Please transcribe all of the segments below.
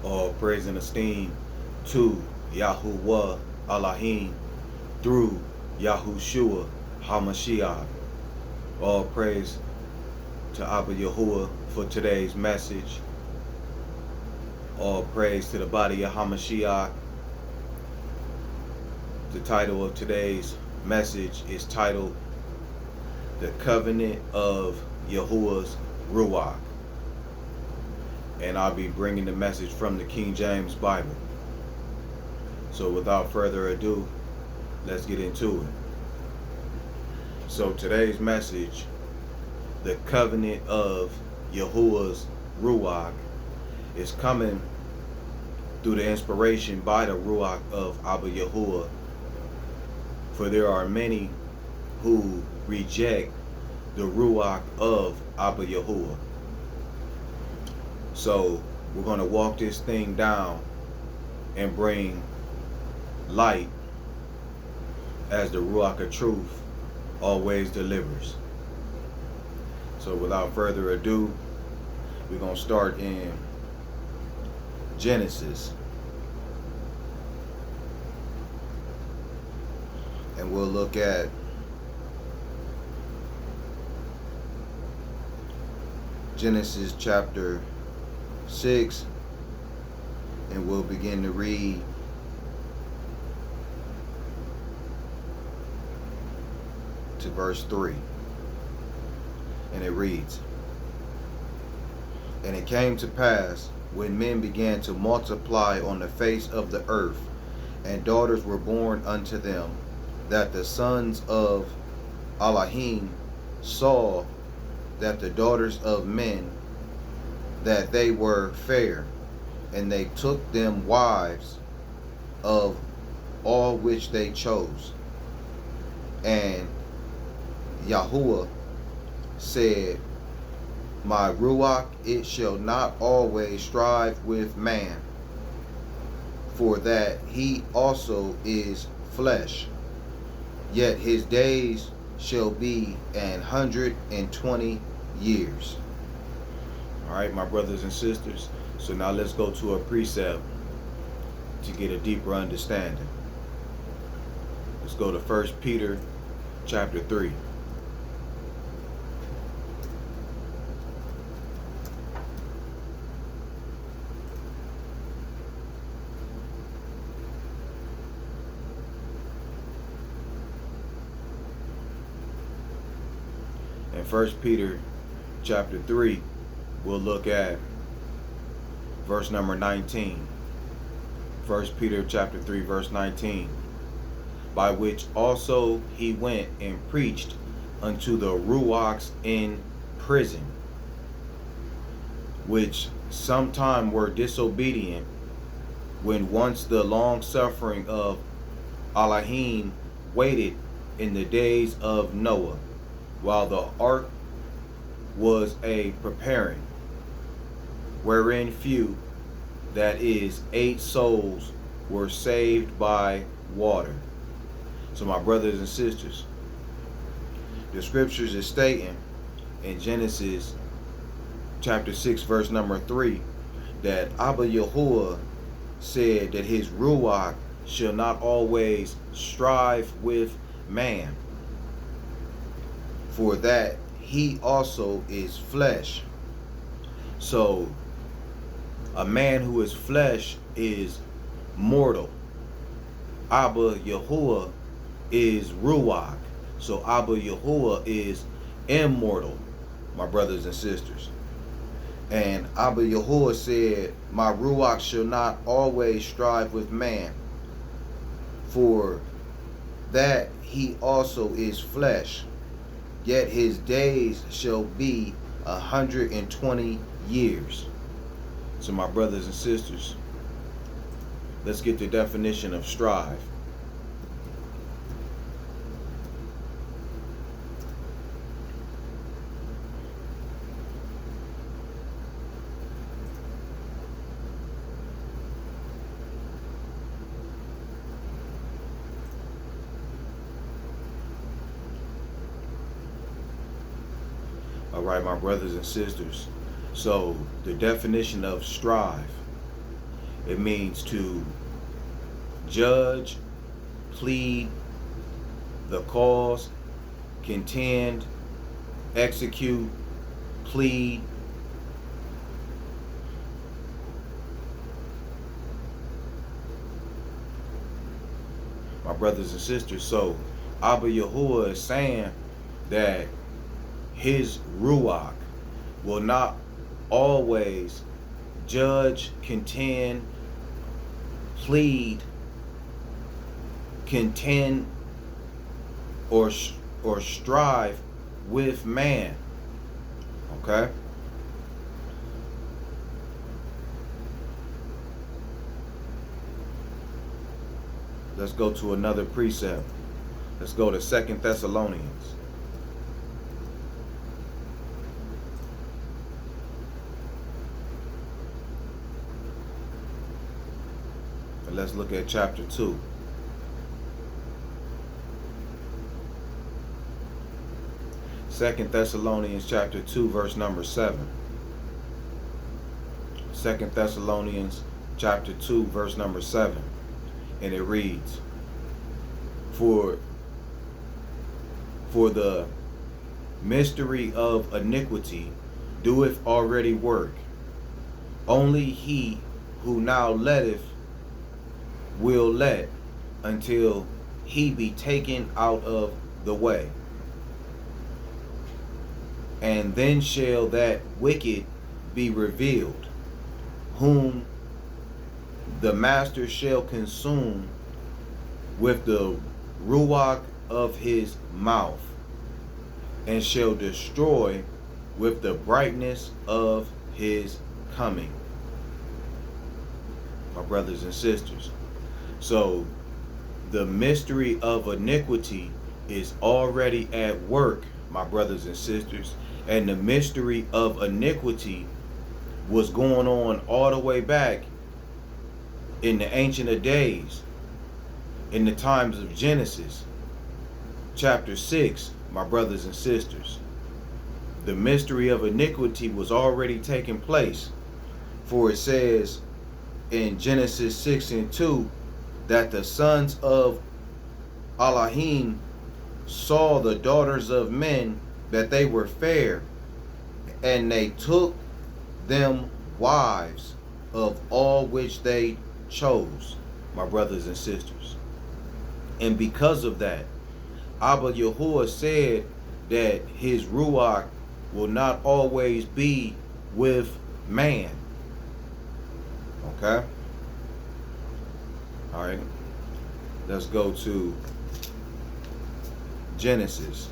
All praise and esteem to Yahuwah Elohim through Yahushua HaMashiach. All praise to Abba Yahuwah for today's message. All praise to the body of HaMashiach. The title of today's message is titled The Covenant of YHUH'S Ruach. And I'll be bringing the message from the King James Bible. So without further ado, let's get into it. So today's message, the Covenant of YHUH'S Ruach, is coming through the inspiration by the Ruach of Abba Yahuwah. For there are many who reject the Ruach of Abba Yahuwah. So we're going to walk this thing down and bring light as the Ruach of Truth always delivers. So without further ado, we're going to start in Genesis. And we'll look at Genesis chapter 6, and we'll begin to read to verse 3. And it reads, And it came to pass, when men began to multiply on the face of the earth, and daughters were born unto them, that the sons of Elohim saw that the daughters of men, that they were fair, and they took them wives of all which they chose. And Yahuwah said, My Ruach, it shall not always strive with man, for that he also is flesh, yet his days shall be 120 years. All right, my brothers and sisters. So now let's go to a precept to get a deeper understanding. Let's go to 1 Peter chapter 3. In 1 Peter chapter 3, we'll look at verse number 19. 1 Peter chapter 3, verse 19. By which also he went and preached unto the Ruachs in prison, which sometime were disobedient, when once the long suffering of Elohim waited in the days of Noah, while the ark was a preparing, wherein few, that is 8 souls, were saved by water. So my brothers and sisters, the scriptures is stating in Genesis chapter 6 verse number 3 that Abba Yahuwah said that his Ruach shall not always strive with man, for that he also is flesh. So a man who is flesh is mortal. Abba Yahuwah is Ruach. So Abba Yahuwah is immortal, my brothers and sisters. And Abba Yahuwah said, My Ruach shall not always strive with man, for that he also is flesh, yet his days shall be 120 years. So my brothers and sisters, let's get the definition of strive. All right, my brothers and sisters. So the definition of strive It means to judge, plead the cause, contend, execute, plead. My brothers and sisters, so Abba Yahuwah is saying that his Ruach will not always judge, contend, plead, contend, or strive with man. Okay? Let's go to another precept. Let's go to 2 Thessalonians. And let's look at chapter 2. Second Thessalonians chapter 2, verse number 7. 2 Thessalonians chapter 2, verse number 7. And it reads, For the mystery of iniquity doeth already work. Only he who now letteth will let until he be taken out of the way. And then shall that wicked be revealed, whom the master shall consume with the ruach of his mouth, and shall destroy with the brightness of his coming. My brothers and sisters, so the mystery of iniquity is already at work, my brothers and sisters, and the mystery of iniquity was going on all the way back in the Ancient of Days, in the times of Genesis, chapter 6, my brothers and sisters. The mystery of iniquity was already taking place, for it says in Genesis 6 and 2 that the sons of Elohim saw the daughters of men that they were fair, and they took them wives of all which they chose, my brothers and sisters. And because of that, Abba Yahuwah said that his Ruach will not always be with man. Okay? Alright. Let's go to Genesis.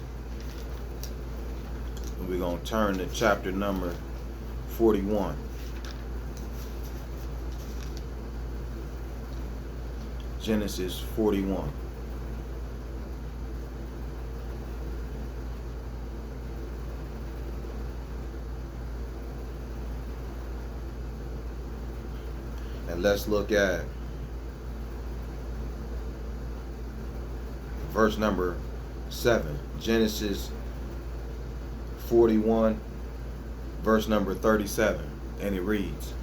And we're going to turn to chapter number 41. Genesis 41. And let's look at verse number 7. Genesis 41, verse number 37. And it reads,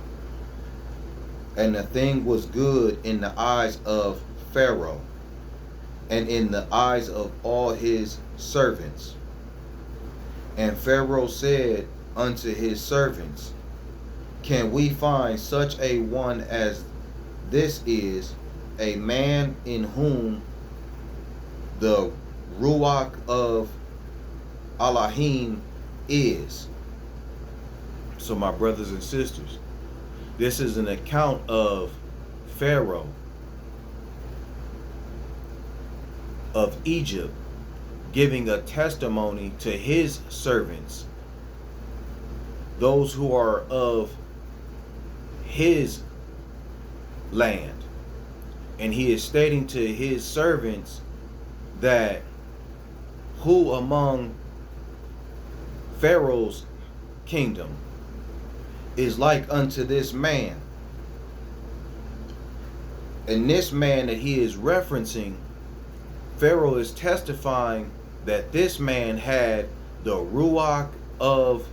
And the thing was good in the eyes of Pharaoh, and in the eyes of all his servants. And Pharaoh said unto his servants, Can we find such a one as this is, a man in whom the Ruach of Elohim is? So my brothers and sisters, this is an account of Pharaoh of Egypt giving a testimony to his servants, those who are of his land. And he is stating to his servants that who among Pharaoh's kingdom is like unto this man. And this man that he is referencing, Pharaoh is testifying that this man had the Ruach of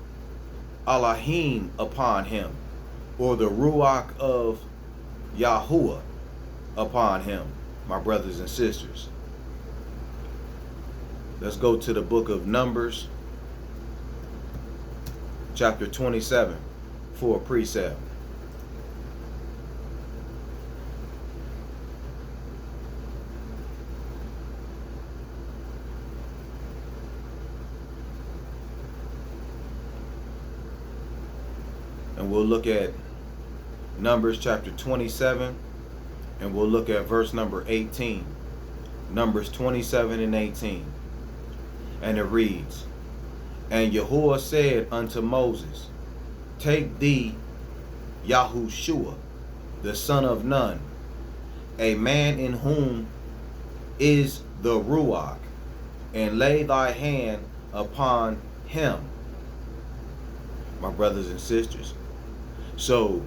Elohim upon him, or the Ruach of YHUH'S upon him, my brothers and sisters. Let's go to the book of Numbers, chapter 27, for a precept. And we'll look at Numbers chapter 27, and we'll look at verse number 18. Numbers 27 and 18. And it reads, And Yahuwah said unto Moses, Take thee Yahushua, the son of Nun, a man in whom is the Ruach, and lay thy hand upon him. My brothers and sisters. So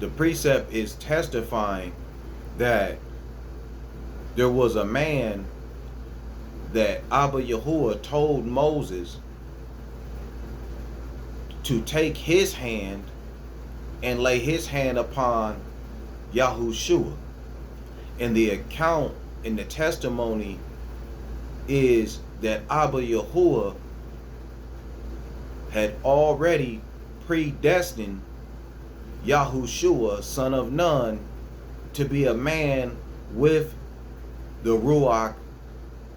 the precept is testifying that there was a man that Abba Yahuwah told Moses to take his hand and lay his hand upon Yahushua. And the account in the testimony is that Abba Yahuwah had already predestined Yahushua, son of Nun, to be a man with the Ruach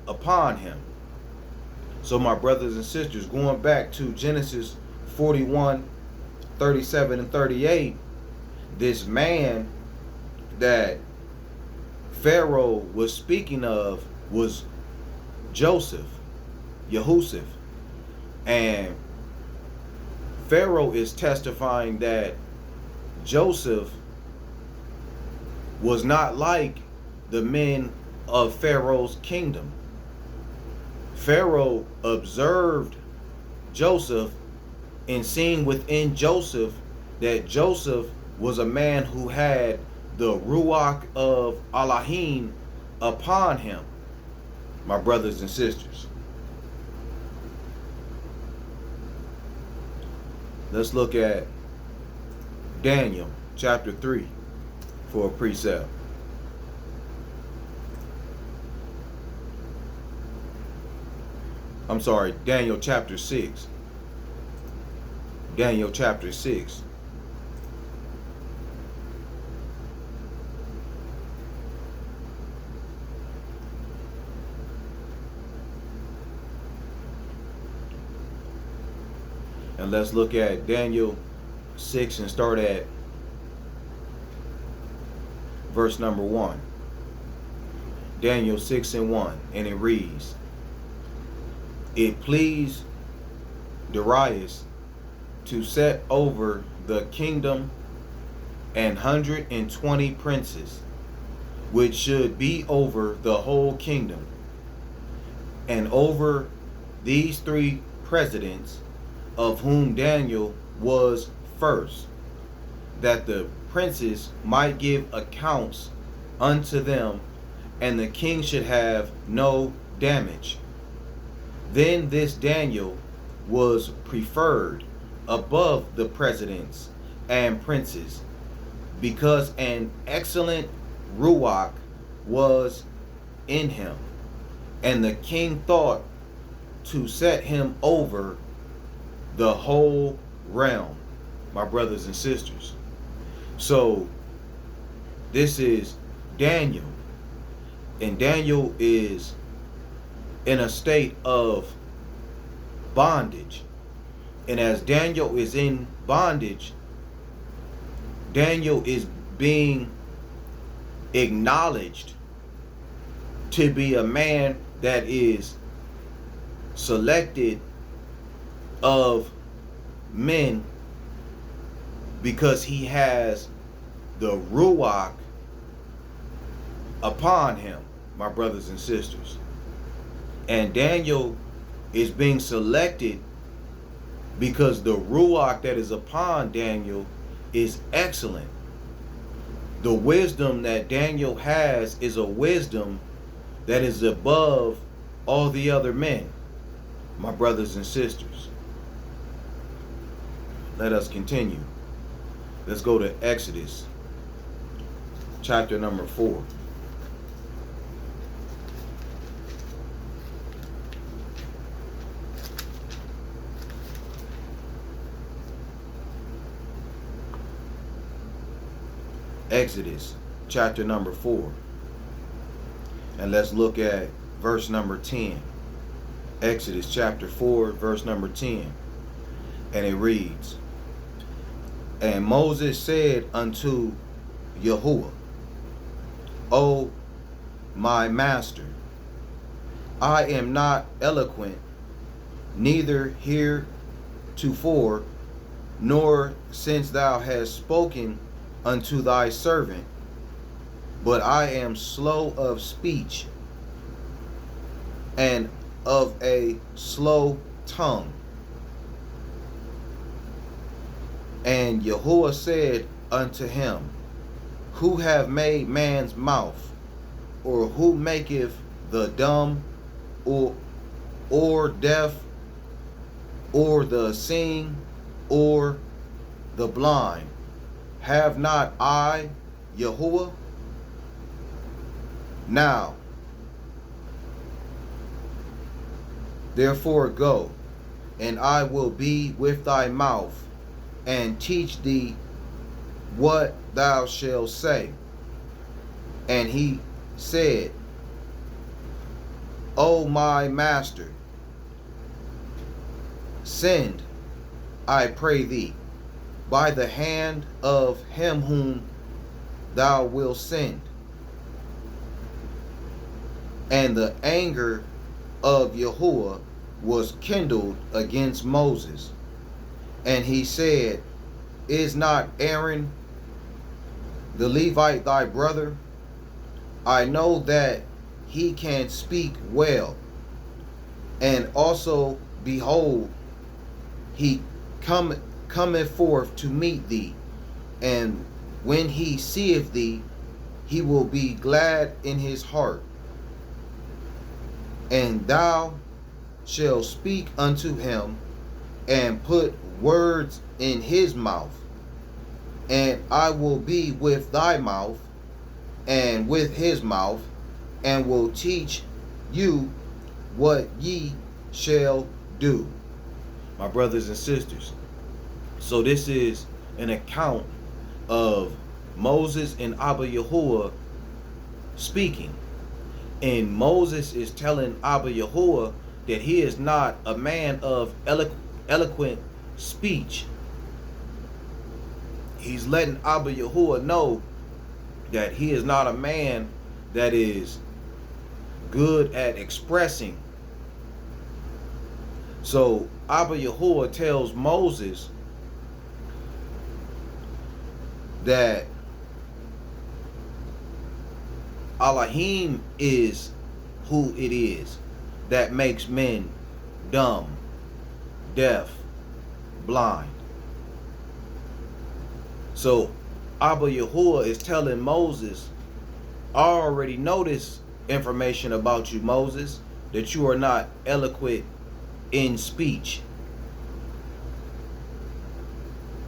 upon him. So my brothers and sisters, going back to Genesis 41, 37 and 38, this man that Pharaoh was speaking of was Joseph, Yehusef. And Pharaoh is testifying that Joseph was not like the men of Pharaoh's kingdom. Pharaoh observed Joseph and seen within Joseph that Joseph was a man who had the Ruach of Elohim upon him, my brothers and sisters. Let's look at Daniel chapter 3 for a precept. I'm sorry, Daniel chapter 6. Daniel chapter 6. And let's look at Daniel 6 and start at verse number 1. Daniel 6 and 1. And it reads, It pleased Darius to set over the kingdom 120 princes, which should be over the whole kingdom, and over these 3 presidents, of whom Daniel was first, that the princes might give accounts unto them, and the king should have no damage. Then this Daniel was preferred above the presidents and princes, because an excellent Ruach was in him, and the king thought to set him over the whole realm, my brothers and sisters. So this is Daniel, and Daniel is in a state of bondage. And as Daniel is in bondage, Daniel is being acknowledged to be a man that is selected of men because he has the Ruach upon him, my brothers and sisters. And Daniel is being selected because the Ruach that is upon Daniel is excellent. The wisdom that Daniel has is a wisdom that is above all the other men, my brothers and sisters. Let us continue. Let's go to Exodus chapter number 4. Exodus chapter number 4. And let's look at verse number 10. Exodus chapter 4, verse number 10. And it reads, And Moses said unto Yahuwah, O my master, I am not eloquent, neither heretofore, nor since thou hast spoken unto thy servant, but I am slow of speech, and of a slow tongue. And Yahuwah said unto him, Who have made man's mouth, or who maketh the dumb, or deaf, or the seeing, or the blind? Have not I, Yahuwah? Now, therefore go, and I will be with thy mouth, and teach thee what thou shalt say. And he said, O my master, send, I pray thee, by the hand of him whom thou wilt send. And the anger of Yahuwah was kindled against Moses. And he said, Is not Aaron the Levite thy brother? I know that he can speak well. And also, behold, he cometh forth to meet thee. And when he seeth thee, he will be glad in his heart. And thou shalt speak unto him, and put words in his mouth. And I will be with thy mouth, and with his mouth, and will teach you what ye shall do. My brothers and sisters, so this is an account of Moses and Abba Yahuwah speaking. And Moses is telling Abba Yahuwah that he is not a man of eloquent speech. He's letting Abba Yahuwah know that he is not a man that is good at expressing. So Abba Yahuwah tells Moses that Elohim is who it is that makes men dumb, deaf, blind. So Abba Yahuwah is telling Moses, I already know this information about you, Moses, that you are not eloquent in speech,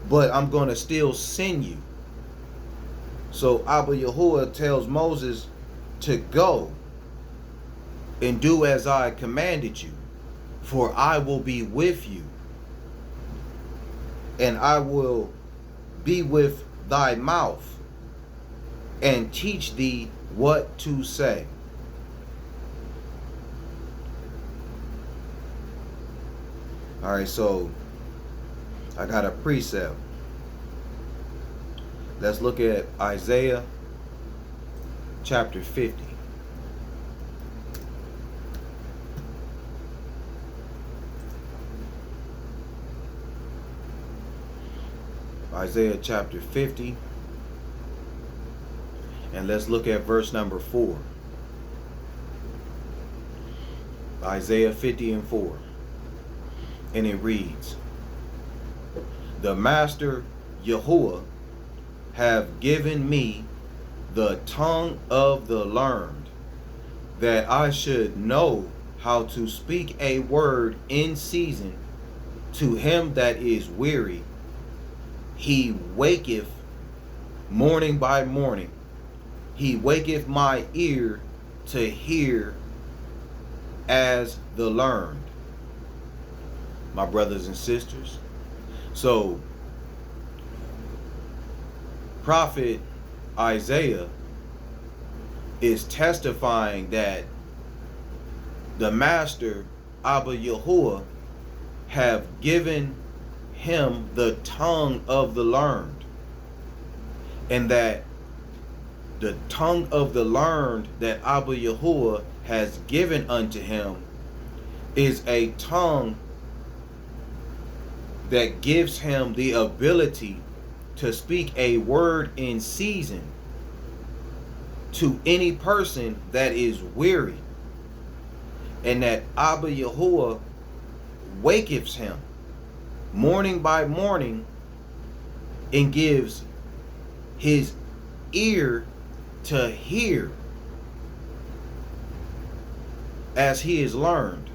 but I'm going to still send you. So Abba Yahuwah tells Moses to go and do as I commanded you, for I will be with you, and I will be with thy mouth, and teach thee what to say. All right, so I got a precept. Let's look at Isaiah chapter 50. Isaiah chapter 50. And let's look at verse number 4. Isaiah 50 and 4. And it reads, The Master Yahuwah have given me the tongue of the learned, that I should know how to speak a word in season to him that is weary. He waketh morning by morning, He waketh my ear to hear as the learned. My brothers and sisters. So, Prophet Isaiah is testifying that the Master, Abba Yahuwah, have given him the tongue of the learned. And that the tongue of the learned that Abba Yahuwah has given unto him is a tongue that gives him the ability to speak a word in season to any person that is weary, and that Abba Yahuwah waketh him morning by morning and gives his ear to hear as he is learned,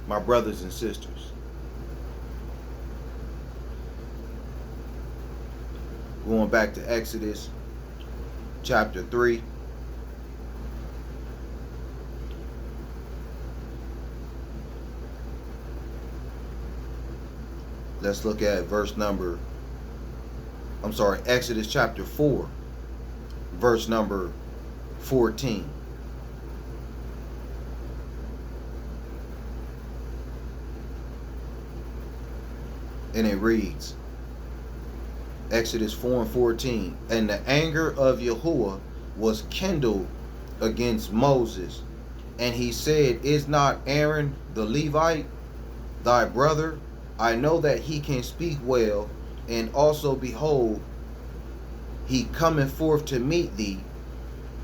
my brothers and sisters. Going back to Exodus chapter 3. Let's look at Exodus chapter 4, verse number 14. And it reads, Exodus 4 and 14, and the anger of Yahuwah was kindled against Moses, and he said, is not Aaron the Levite thy brother? I know that he can speak well, and also behold, he cometh forth to meet thee,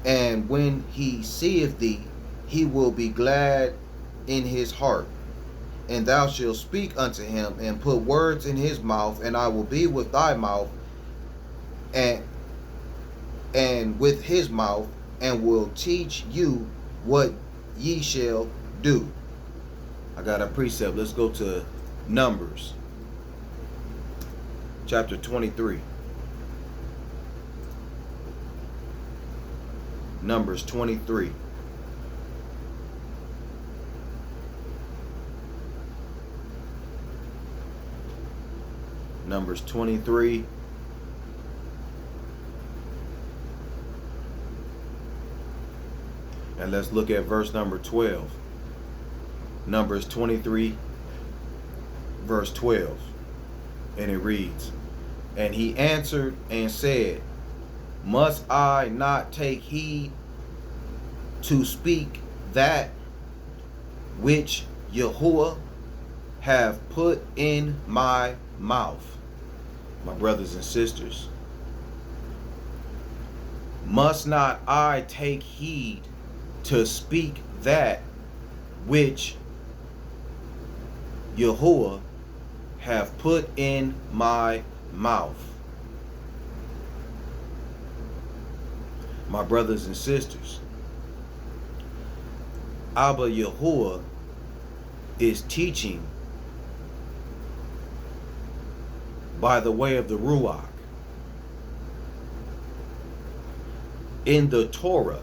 and when he seeth thee, he will be glad in his heart. And thou shalt speak unto him, and put words in his mouth, and I will be with thy mouth, and with his mouth, and will teach you what ye shall do. I got a precept. Let's go to Numbers chapter 23. Numbers 23. Numbers 23. And let's look at verse number 12. Numbers 23, verse 12. And it reads, and he answered and said, must I not take heed to speak that which Yahuwah have put in my mouth? My brothers and sisters, must not I take heed to speak that which Yahuwah have put in my mouth? My brothers and sisters, Abba Yahuwah is teaching by the way of the Ruach. In the Torah,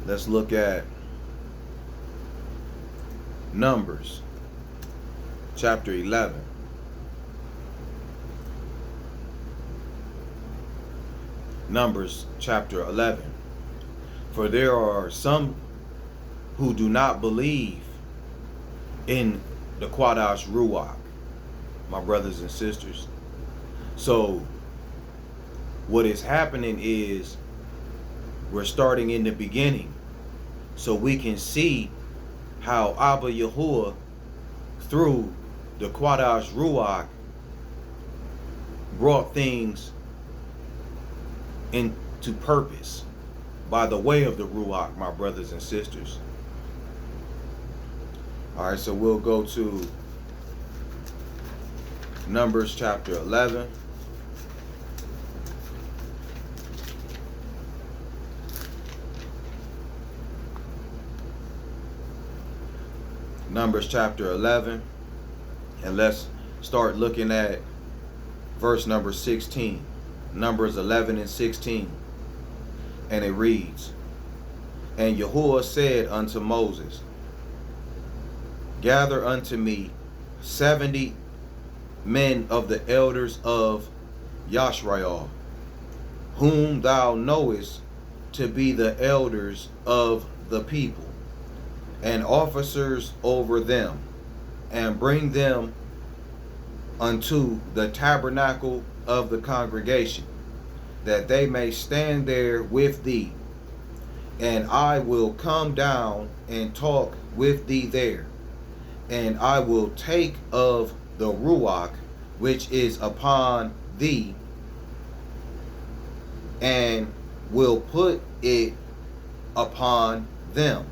let's look at Numbers chapter 11. Numbers chapter 11. For there are some who do not believe in the Covenant of Ruach, my brothers and sisters. So what is happening is we're starting in the beginning, so we can see how Abba Yahuwah, through the Covenant of Ruach, brought things into purpose by the way of the Ruach, my brothers and sisters. All right, so we'll go to Numbers chapter 11. Numbers chapter 11. And let's start looking at verse number 16. Numbers 11 and 16. And it reads, And Yahuwah said unto Moses, Gather unto me 70 men of the elders of Yashrael, whom thou knowest to be the elders of the people, and officers over them, and bring them unto the tabernacle of the congregation, that they may stand there with thee. And I will come down and talk with thee there, and I will take of the Ruach which is upon thee, and will put it upon them,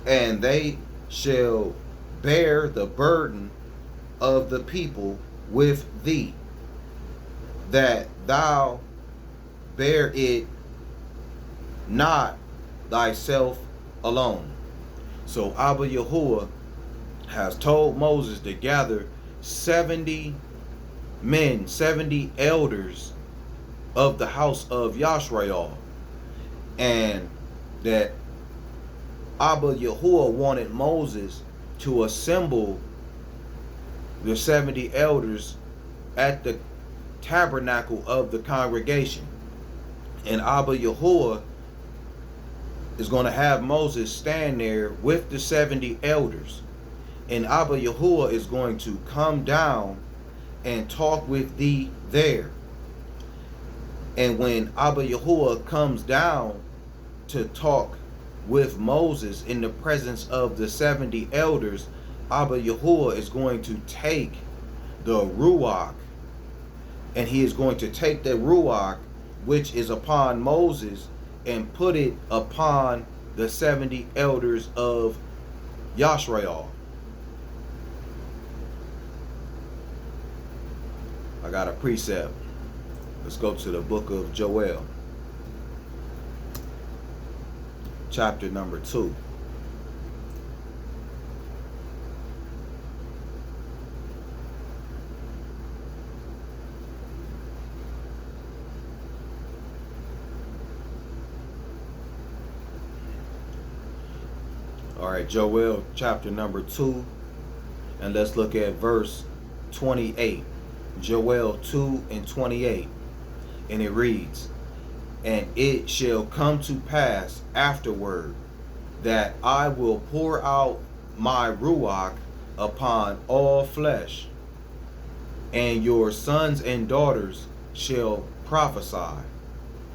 and they shall bear the burden of the people with thee, that thou bear it not thyself alone. So Abba Yahuwah has told Moses to gather 70 men, 70 elders of the house of Yashrael, and that Abba Yahuwah wanted Moses to assemble the 70 elders at the tabernacle of the congregation. And Abba Yahuwah is going to have Moses stand there with the 70 elders. And Abba Yahuwah is going to come down and talk with thee there. And when Abba Yahuwah comes down to talk with Moses in the presence of the 70 elders, Abba Yahuwah is going to take the Ruach, and he is going to take the Ruach which is upon Moses and put it upon the 70 elders of Yashrael. I got a precept. Let's go to the book of Joel, chapter number 2. All right, Joel chapter number 2, and let's look at verse 28. Joel 2 and 28. And it reads, And it shall come to pass afterward that I will pour out my Ruach upon all flesh, and your sons and daughters shall prophesy.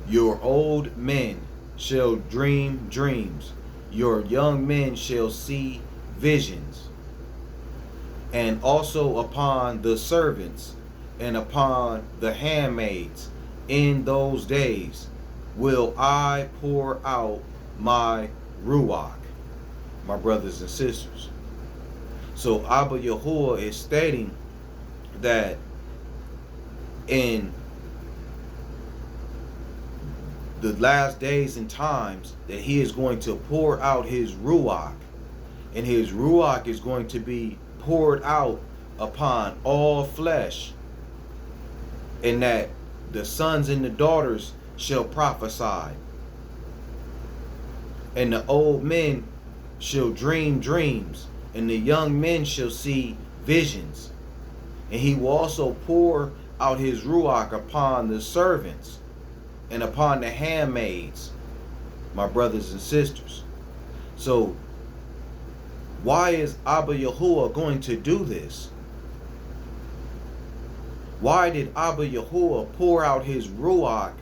Your old men shall dream dreams. Your young men shall see visions. And also upon the servants and upon the handmaids in those days will I pour out my Ruach, my brothers and sisters. So Abba Yahuwah is stating that in the last days and times that he is going to pour out his Ruach, and his Ruach is going to be poured out upon all flesh, and that the sons and the daughters shall prophesy, and the old men shall dream dreams, and the young men shall see visions. And he will also pour out his Ruach upon the servants and upon the handmaids, my brothers and sisters. So why is Abba Yahuwah going to do this? Why did Abba Yahuwah pour out his Ruach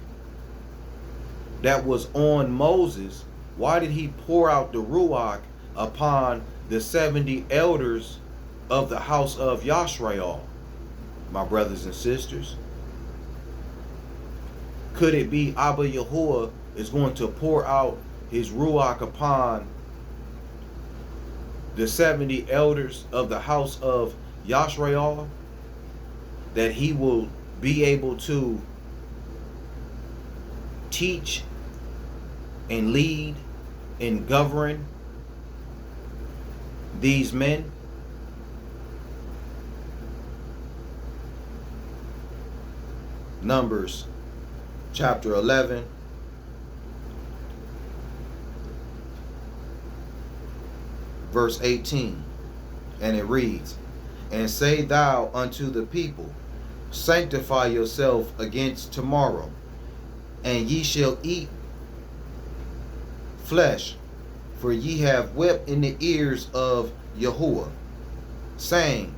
that was on Moses? Why did he pour out the Ruach upon the 70 elders of the house of Yashrael, my brothers and sisters? Could it be Abba Yahuwah is going to pour out his Ruach upon the 70 elders of the house of Yashrael, that he will be able to teach and lead and govern these men? Numbers chapter 11, verse 18. And it reads, "And say thou unto the people, sanctify yourself against tomorrow, and ye shall eat flesh, for ye have wept in the ears of Yahuwah, saying,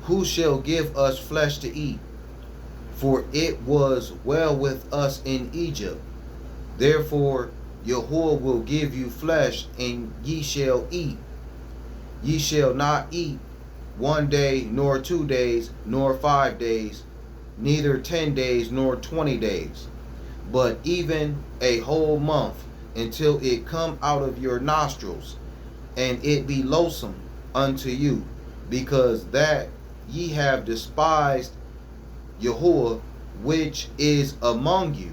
Who shall give us flesh to eat? For it was well with us in Egypt. Therefore Yahuwah will give you flesh, and ye shall eat. Ye shall not eat 1 day, nor 2 days, nor 5 days, neither 10 days, nor 20 days, but even a whole month, until it come out of your nostrils, and it be loathsome unto you, because that ye have despised Yahuwah which is among you,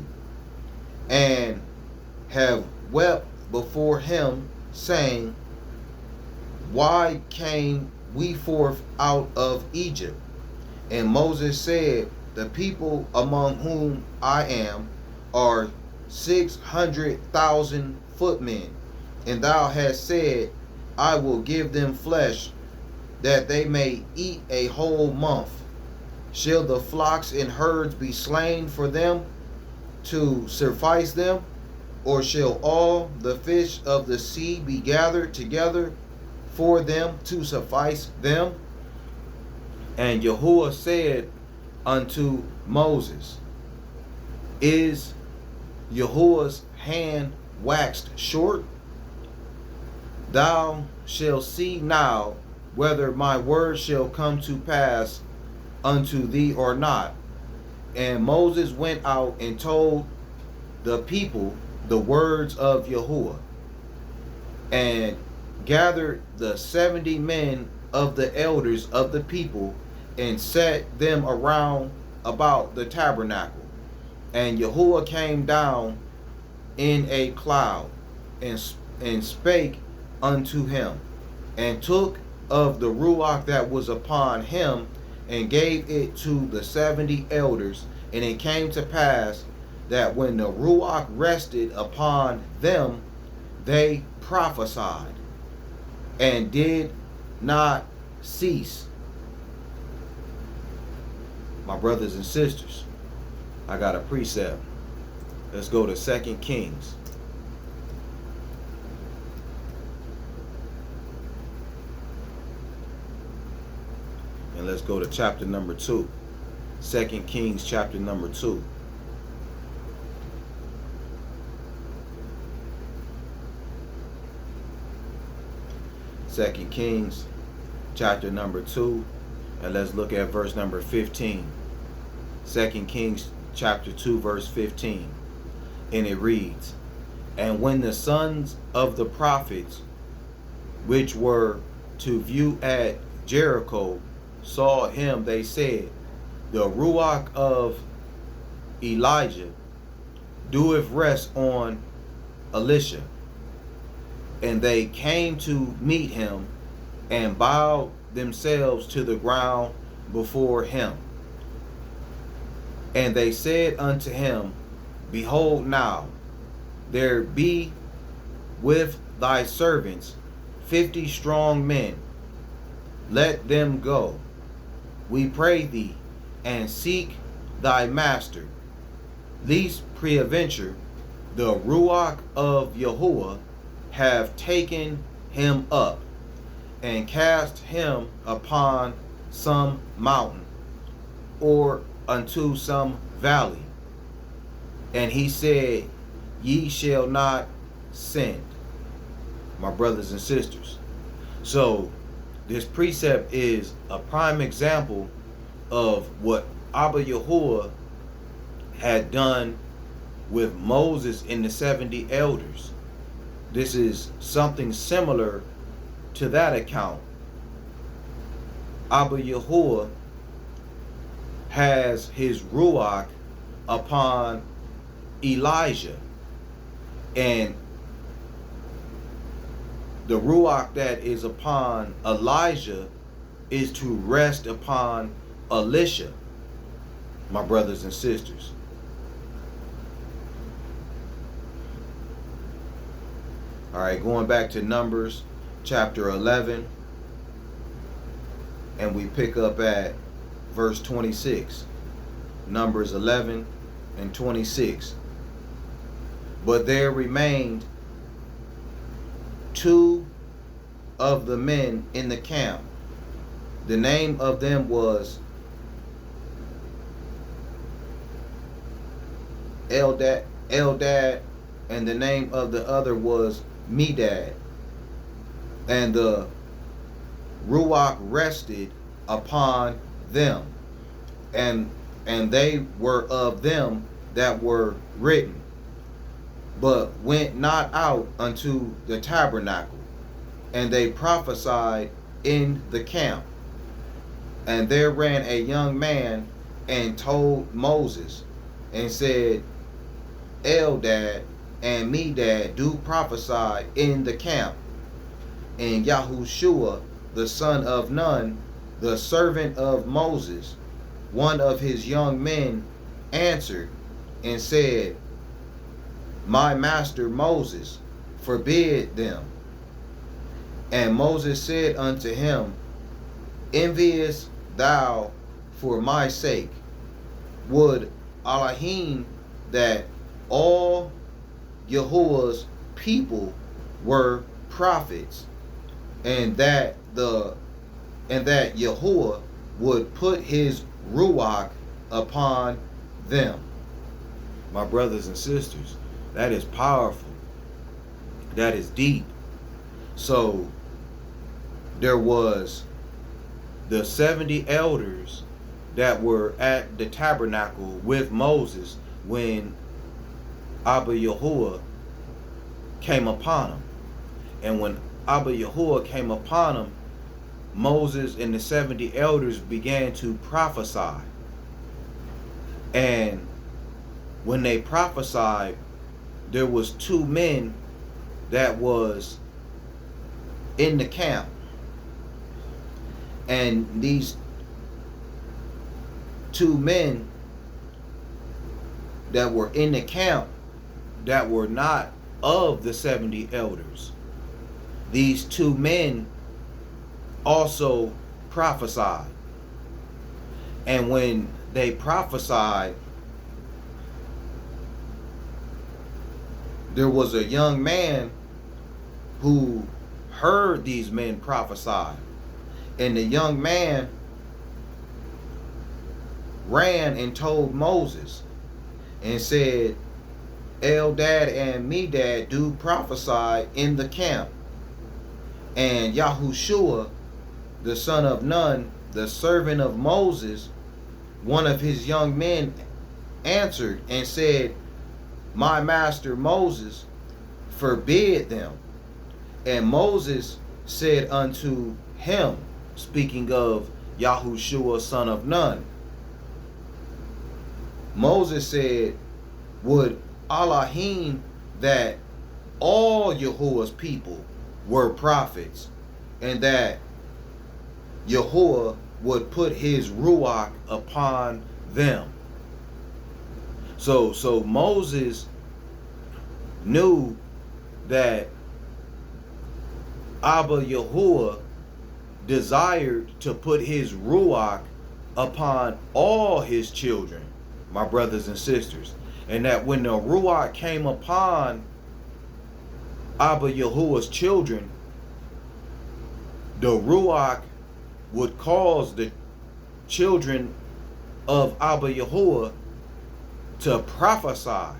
and have wept before him, saying, Why came we forth out of Egypt? And Moses said, The people among whom I am are 600,000 footmen, and thou hast said, I will give them flesh, that they may eat a whole month. Shall the flocks and herds be slain for them to suffice them? Or shall all the fish of the sea be gathered together for them to suffice them? And Yahuwah said unto Moses, Is Yahuwah's hand waxed short? Thou shalt see now whether my word shall come to pass unto thee or not. And Moses went out and told the people the words of Yahuwah, and gathered the 70 men of the elders of the people, and set them around about the tabernacle. And Yahuwah came down in a cloud, and spake unto him, and took of the Ruach that was upon him, and gave it to the 70 elders. And it came to pass that when the Ruach rested upon them, they prophesied, and did not cease. My brothers and sisters, I got a precept. Let's go to 2 Kings. And let's go to chapter number 2. 2 Kings chapter number 2. Second Kings chapter number 2, and let's look at verse number 15. 2 Kings chapter 2 verse 15. And it reads, And when the sons of the prophets which were to view at Jericho saw him, they said, The Ruach of Elijah doeth rest on Elisha. And they came to meet him, and bowed themselves to the ground before him. And they said unto him, Behold now, there be with thy servants 50 strong men. Let them go, we pray thee, and seek thy master, lest peradventure the Ruach of Yahuwah have taken him up, and cast him upon some mountain, or unto some valley. And he said, Ye shall not send. My brothers and sisters, so this precept is a prime example of what Abba Yahuwah had done with Moses and the 70 elders. This is something similar to that account. Abba Yahuwah has his Ruach upon Elijah, and the Ruach that is upon Elijah is to rest upon Elisha. my brothers and sisters. All right, going back to Numbers chapter 11, and we pick up at verse 26. Numbers 11 and 26. But there remained 2 of the men in the camp. The name of them was Eldad, and the name of the other was Medad. And the Ruach rested upon them, and they were of them that were written, but went not out unto the tabernacle, and they prophesied in the camp. And there ran a young man and told Moses, and said, Eldad and Medad do prophesy in the camp. And YHUH'S, the son of Nun, the servant of Moses, one of his young men, answered and said, My master Moses, forbid them. And Moses said unto him, Envious thou for my sake? Would Elohim that all YHUH'S people were prophets, and that YHUH'S would put his Ruach upon them. My brothers and sisters, that is powerful. That is deep. So there was the 70 elders that were at the tabernacle with Moses when Abba YHUH'S came upon him. And when Abba YHUH'S came upon him, Moses and the 70 elders began to prophesy. And when they prophesied, there was 2 men that was in the camp. And these 2 men that were in the camp that were not of the 70 elders, these 2 men also prophesied. And when they prophesied, there was a young man who heard these men prophesy. And the young man ran and told Moses and said, Eldad and Medad do prophesy in the camp. And YHUH'S, the son of Nun, the servant of Moses, one of his young men, answered and said, My master Moses, forbid them. And Moses said unto him, speaking of YHUH'S, son of Nun, Moses said, Would Elohim that all YHUH'S people were prophets, and that YHUH'S would put his Ruach upon them. So Moses knew that Abba YHUH'S desired to put his Ruach upon all his children, my brothers and sisters. And that when the Ruach came upon Abba YHUH'S children, the Ruach would cause the children of Abba YHUH'S to prophesy,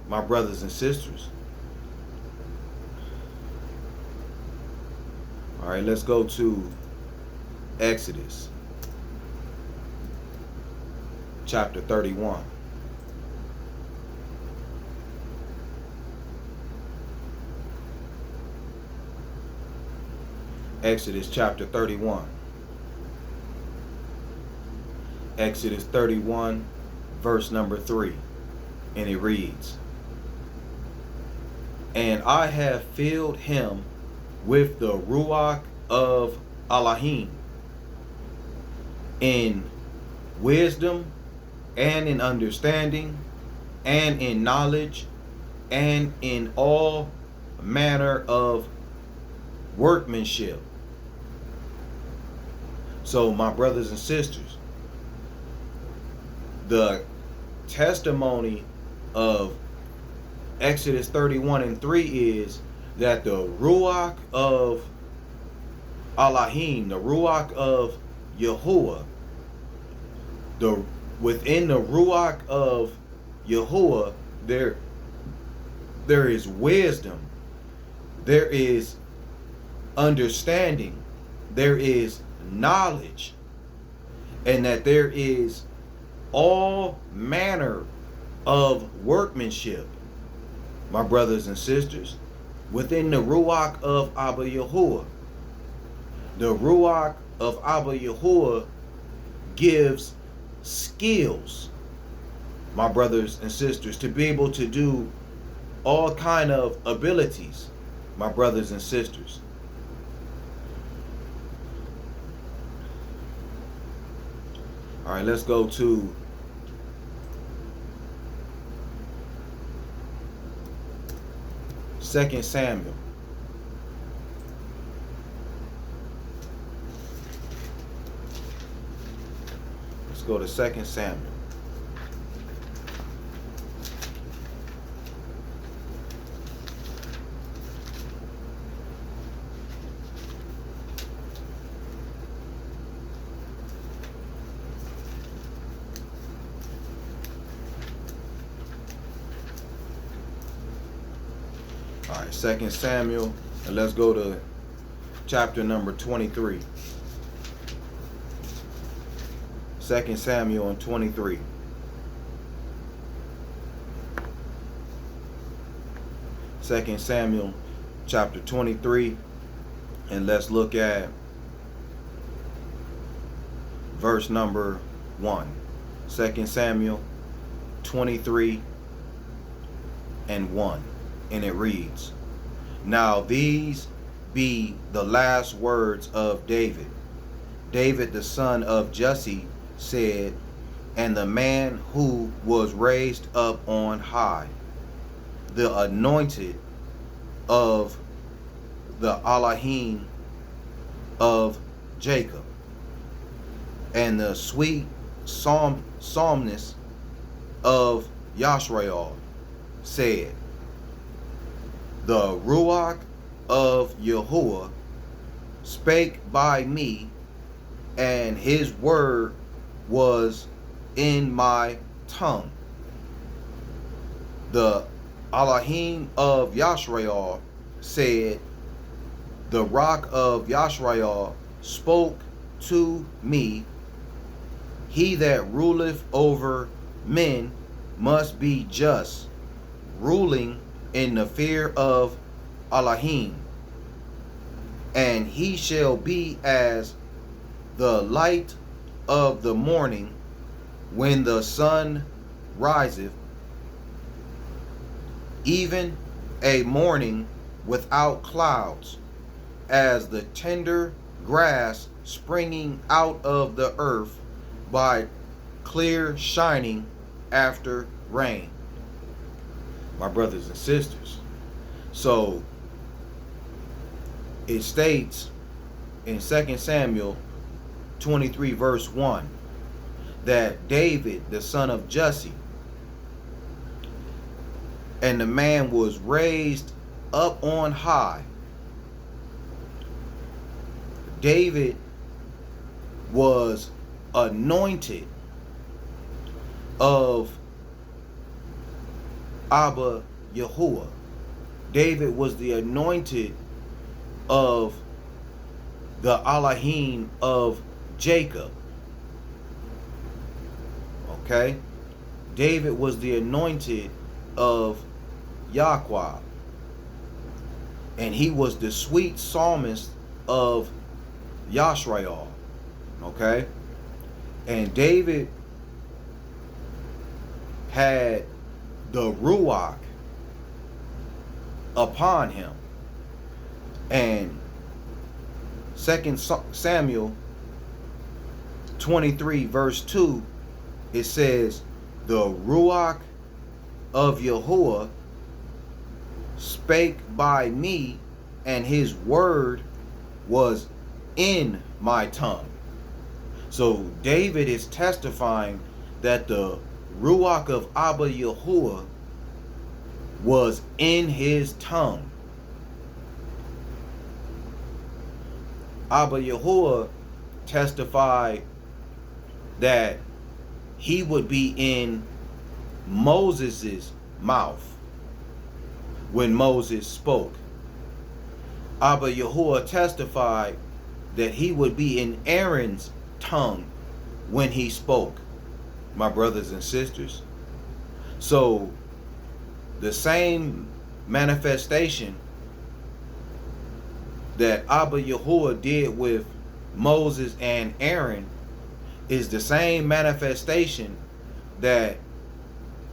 my brothers and sisters. All right, let's go to Exodus chapter 31. Exodus chapter 31. Exodus 31, verse number 3. And it reads, And I have filled him with the Ruach of Elohim, in wisdom and in understanding, and in knowledge, and in all manner of workmanship. So, my brothers and sisters, the testimony of Exodus 31:3 is that the Ruach of Elohim, the Ruach of Yahuwah, within the Ruach of Yahuwah, there is wisdom, there is understanding, there is knowledge, and that there is all manner of workmanship, my brothers and sisters, within the Ruach of Abba Yahuwah. The Ruach of Abba Yahuwah gives skills, my brothers and sisters, to be able to do all kind of abilities, my brothers and sisters. All right, let's go to Second Samuel. Let's go to 2 Samuel. All right, 2 Samuel, and let's go to chapter number 23. 2 Samuel and 23. Second Samuel chapter 23, and let's look at verse number 1. 2 Samuel 23 and 1. And it reads, "Now these be the last words of David. David the son of Jesse said, and the man who was raised up on high, the anointed of the Elohim of Jacob, and the sweet psalmist of Yashrael said, the Ruach of Yahuwah spake by me, and his word was in my tongue. The Elohim of Yashrael said, the rock of Yashrael spoke to me. He that ruleth over men must be just, ruling in the fear of Elohim. And he shall be as the light of the morning when the sun riseth, even a morning without clouds, as the tender grass springing out of the earth by clear shining after rain. My brothers and sisters, so it states in 2 Samuel 23 verse 1 that David the son of Jesse, and the man was raised up on high. David was anointed of Abba Yahuwah. David was the anointed of the Elohim of Jacob. Okay? David was the anointed of Yahweh. And he was the sweet psalmist of Yashrael. Okay? And David had the Ruach upon him. And 2 Samuel 23 verse 2 it says, the Ruach of Yahuwah spake by me, and his word was in my tongue. So David is testifying that the Ruach of Abba Yahuwah was in his tongue. Abba Yahuwah testified that he would be in Moses' mouth when Moses spoke. Abba Yahuwah testified that he would be in Aaron's tongue when he spoke, my brothers and sisters. So the same manifestation that Abba Yahuwah did with Moses and Aaron is the same manifestation that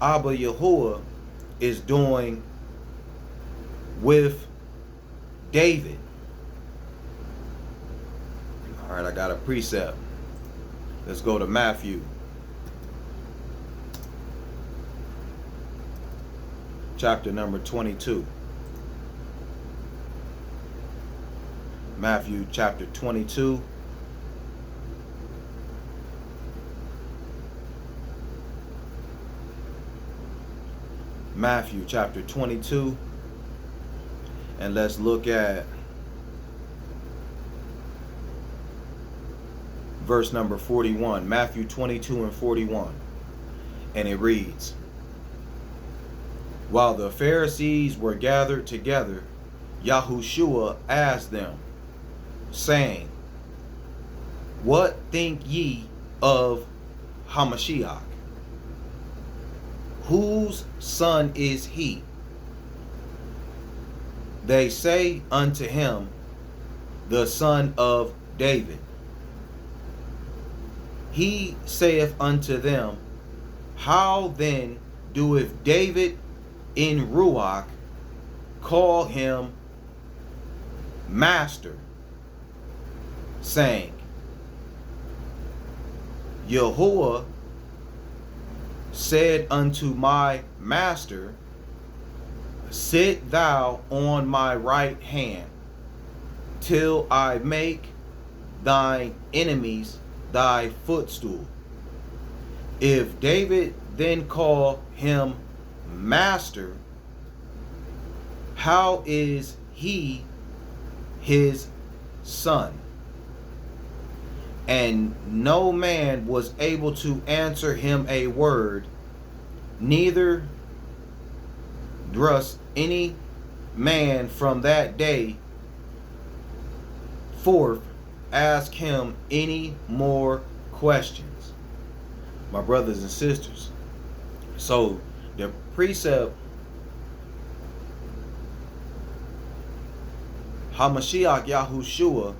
Abba Yahuwah is doing with David. All right, I got a precept. Let's go to Matthew. Chapter number 22. Matthew chapter 22. Matthew chapter 22. And let's look at verse number 41. Matthew 22 and 41. And it reads, while the Pharisees were gathered together, Yahushua asked them, saying, what think ye of Hamashiach? Whose son is he? They say unto him, the son of David. He saith unto them, how then doeth David in Ruach call him master, saying, Yahuwah said unto my master, sit thou on my right hand, till I make thine enemies thy footstool. If David then call him master, how is he his son? And no man was able to answer him a word, neither durst any man from that day forth ask him any more questions. My brothers and sisters, so the precept, Hamashiach Yahushua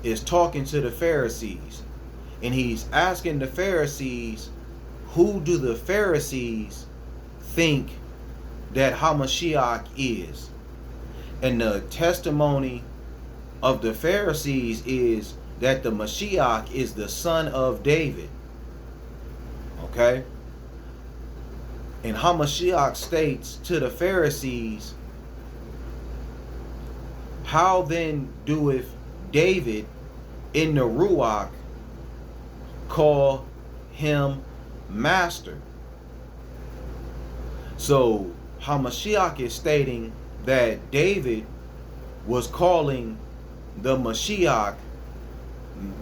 is talking to the Pharisees, and he's asking the Pharisees, who do the Pharisees think that Hamashiach is? And the testimony of the Pharisees is that the Mashiach is the son of David. Okay? And Hamashiach states to the Pharisees, how then doeth David in the Ruach call him master? So Hamashiach is stating that David was calling the Mashiach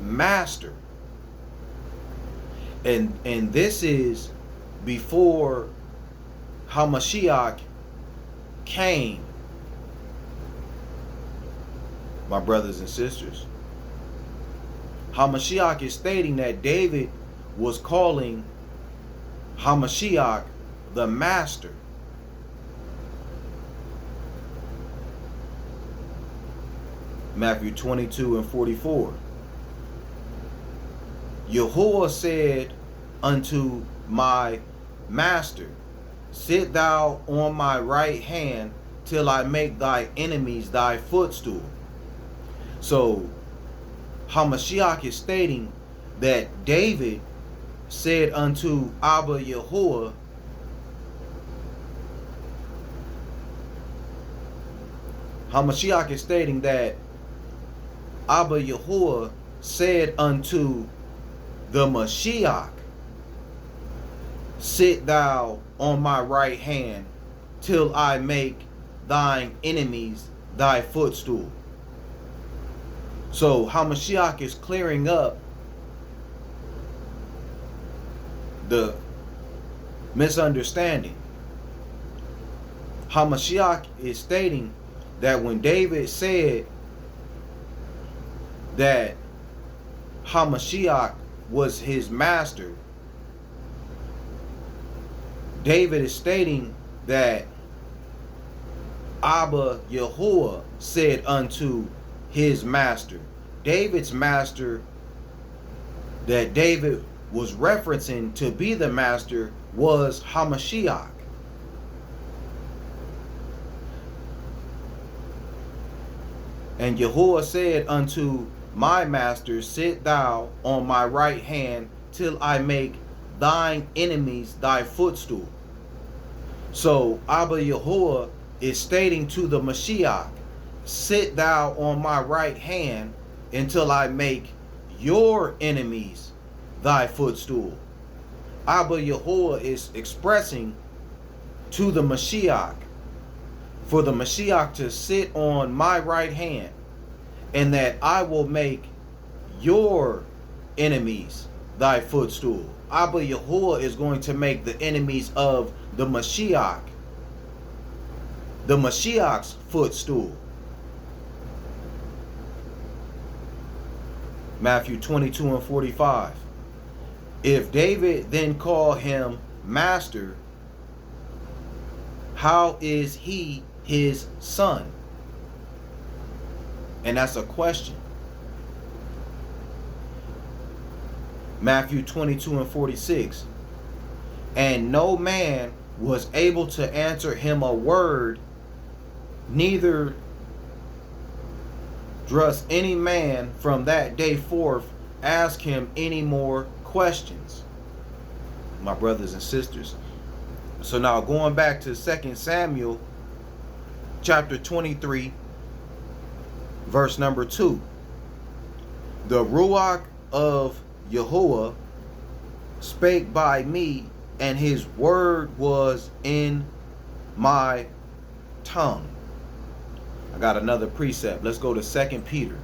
master. And this is before Hamashiach came, my brothers and sisters. Hamashiach is stating that David was calling Hamashiach the master. Matthew 22 and 44. Yahuwah said unto my master, sit thou on my right hand till I make thy enemies thy footstool. So Hamashiach is stating that David said unto Abba Yahuwah, Hamashiach is stating that Abba Yahuwah said unto the Mashiach, sit thou on my right hand till I make thine enemies thy footstool. So Hamashiach is clearing up the misunderstanding. Hamashiach is stating that when David said that Hamashiach was his master, David is stating that Abba Yahuwah said unto his master. David's master that David was referencing to be the master was Hamashiach. And Yahuwah said unto my master, sit thou on my right hand till I make thine enemies thy footstool. So Abba Yahuwah is stating to the Mashiach, sit thou on my right hand until I make your enemies thy footstool. Abba Yahuwah is expressing to the Mashiach for the Mashiach to sit on my right hand, and that I will make your enemies thy footstool. Abba Yahuwah is going to make the enemies of the Mashiach's footstool. Matthew 22:45. If David then call him master, how is he his son? And that's a question. Matthew 22:46. And no man was able to answer him a word, neither durst any man from that day forth ask him any more questions. My brothers and sisters. So now going back to 2 Samuel chapter 23, verse number 2. The Ruach of Yahuwah spake by me, and his word was in my tongue. I got another precept. Let's go to 2 Peter.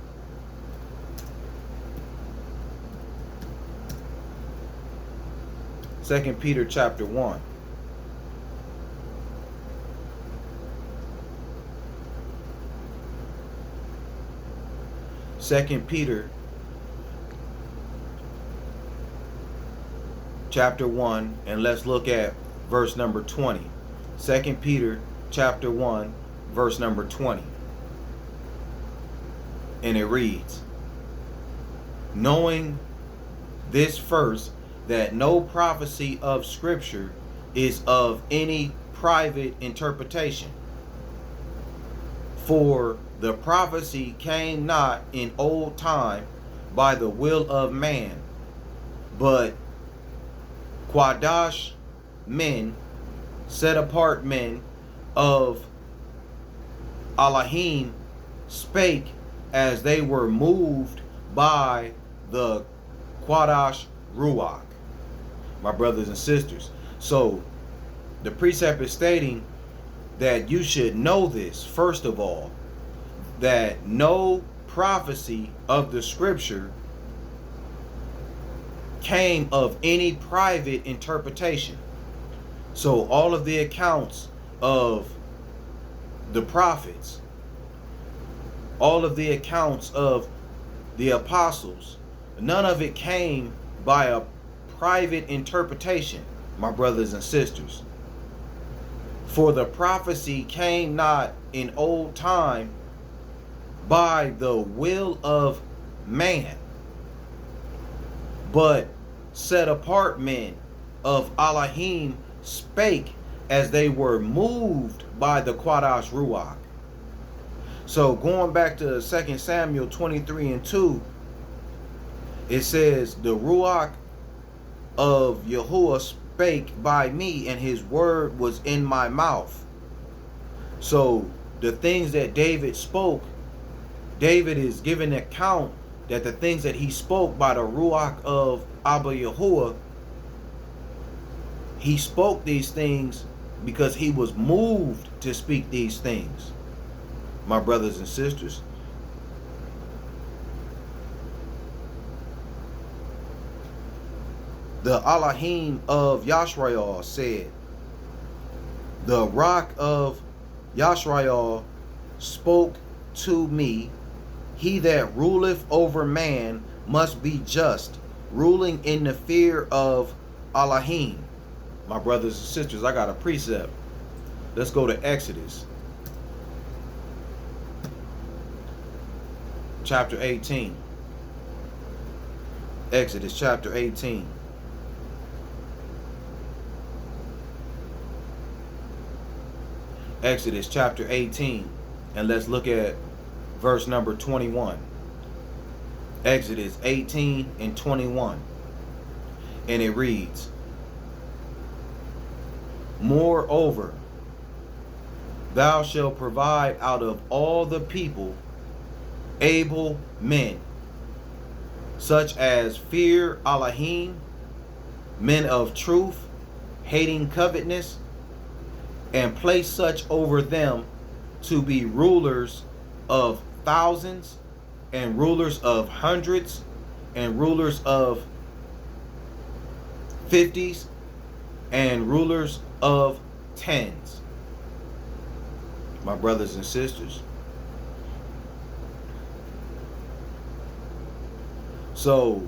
Second Peter chapter 1. Second Peter chapter 1, and let's look at verse number 20. 2 Peter chapter 1, verse number 20. And it reads, knowing this first, that no prophecy of Scripture is of any private interpretation. For the prophecy came not in old time by the will of man, but Quadash men, set apart men of Elohim, spake as they were moved by the Quadash Ruach. My brothers and sisters. So the precept is stating that you should know this, first of all, that no prophecy of the Scripture came of any private interpretation. So all of the accounts of the prophets, all of the accounts of the apostles, none of it came by a private interpretation, my brothers and sisters. For the prophecy came not in old time by the will of man, but set apart men of Elohim spake as they were moved by the Quadash Ruach. So going back to 2 Samuel 23 and 2, it says the Ruach of Yahuwah spake by me, and his word was in my mouth. So the things that David spoke, David is giving account that the things that he spoke by the Ruach of Abba Yahuwah, he spoke these things because he was moved to speak these things, my brothers and sisters. The Elohim of Yashrael said, the rock of Yashrael spoke to me, he that ruleth over man must be just, ruling in the fear of Elohim. My brothers and sisters, I got a precept. Let's go to Exodus chapter 18. Exodus chapter 18. Exodus chapter 18, and let's look at verse number 21. Exodus 18 and 21. And it reads, moreover, thou shalt provide out of all the people able men, such as fear Elohim, men of truth, hating covetousness, and place such over them to be rulers of thousands, and rulers of hundreds, and rulers of 50s, and rulers of 10s. My brothers and sisters. So,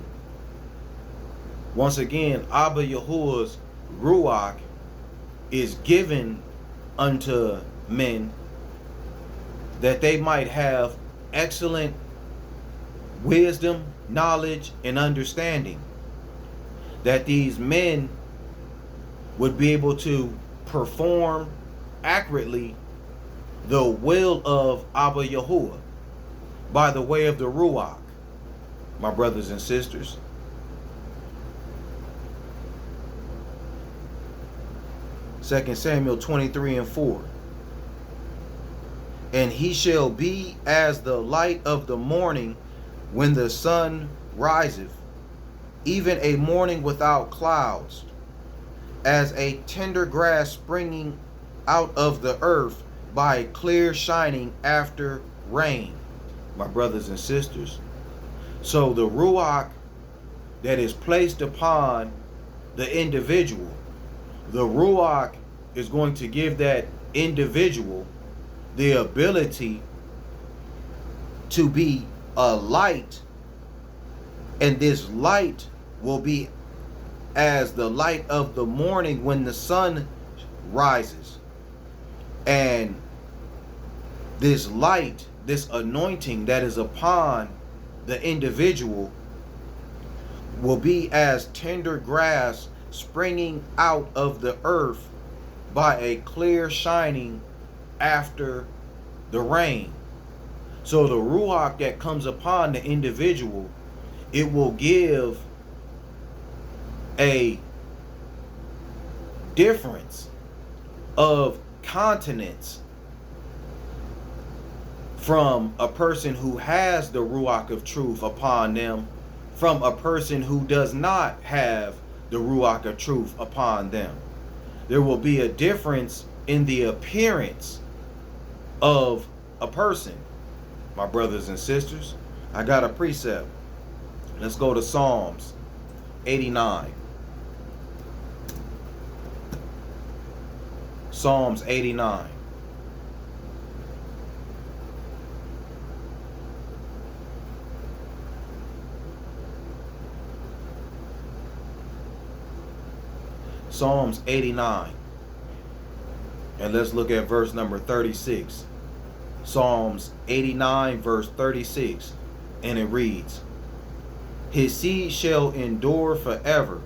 once again, Abba Yahuwah's Ruach is given unto men that they might have excellent wisdom, knowledge, and understanding, that these men would be able to perform accurately the will of Abba Yahuwah by the way of the Ruach, my brothers and sisters. 2 Samuel 23 and 4. And he shall be as the light of the morning when the sun riseth, even a morning without clouds, as a tender grass springing out of the earth by clear shining after rain, my brothers and sisters. So the Ruach that is placed upon the individual, the Ruach is going to give that individual the ability to be a light, and this light will be as the light of the morning when the sun rises. And this light, this anointing that is upon the individual will be as tender grass springing out of the earth by a clear shining after the rain. So the Ruach that comes upon the individual, it will give a difference of continents from a person who has the Ruach of truth upon them, from a person who does not have the Ruach of truth upon them. There will be a difference in the appearance of a person, my brothers and sisters. I got a precept. Let's go to Psalms 89. Psalms 89. Psalms 89. And let's look at verse number 36. Psalms 89 verse 36. And it reads, his seed shall endure forever,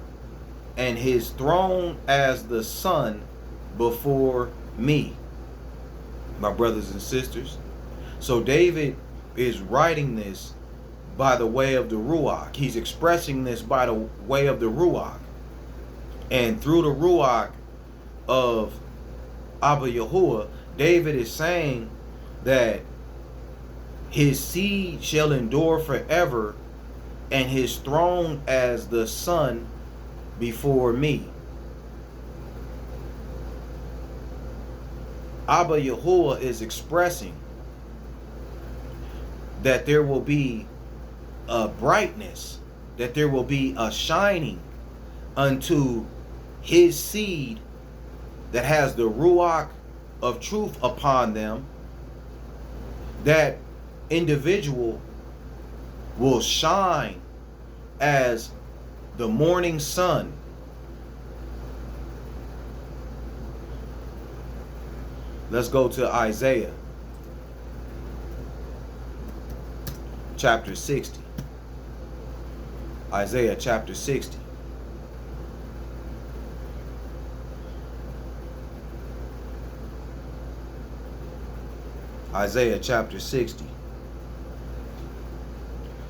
and his throne as the sun before me. My brothers and sisters. So David is writing this by the way of the Ruach. He's expressing this by the way of the Ruach. And through the Ruach of Abba Yahuwah, David is saying that his seed shall endure forever, and his throne as the sun before me. Abba Yahuwah is expressing that there will be a brightness, that there will be a shining unto his seed that has the Ruach of truth upon them. That individual will shine as the morning sun. Let's go to Isaiah chapter 60. Isaiah chapter 60. Isaiah chapter 60.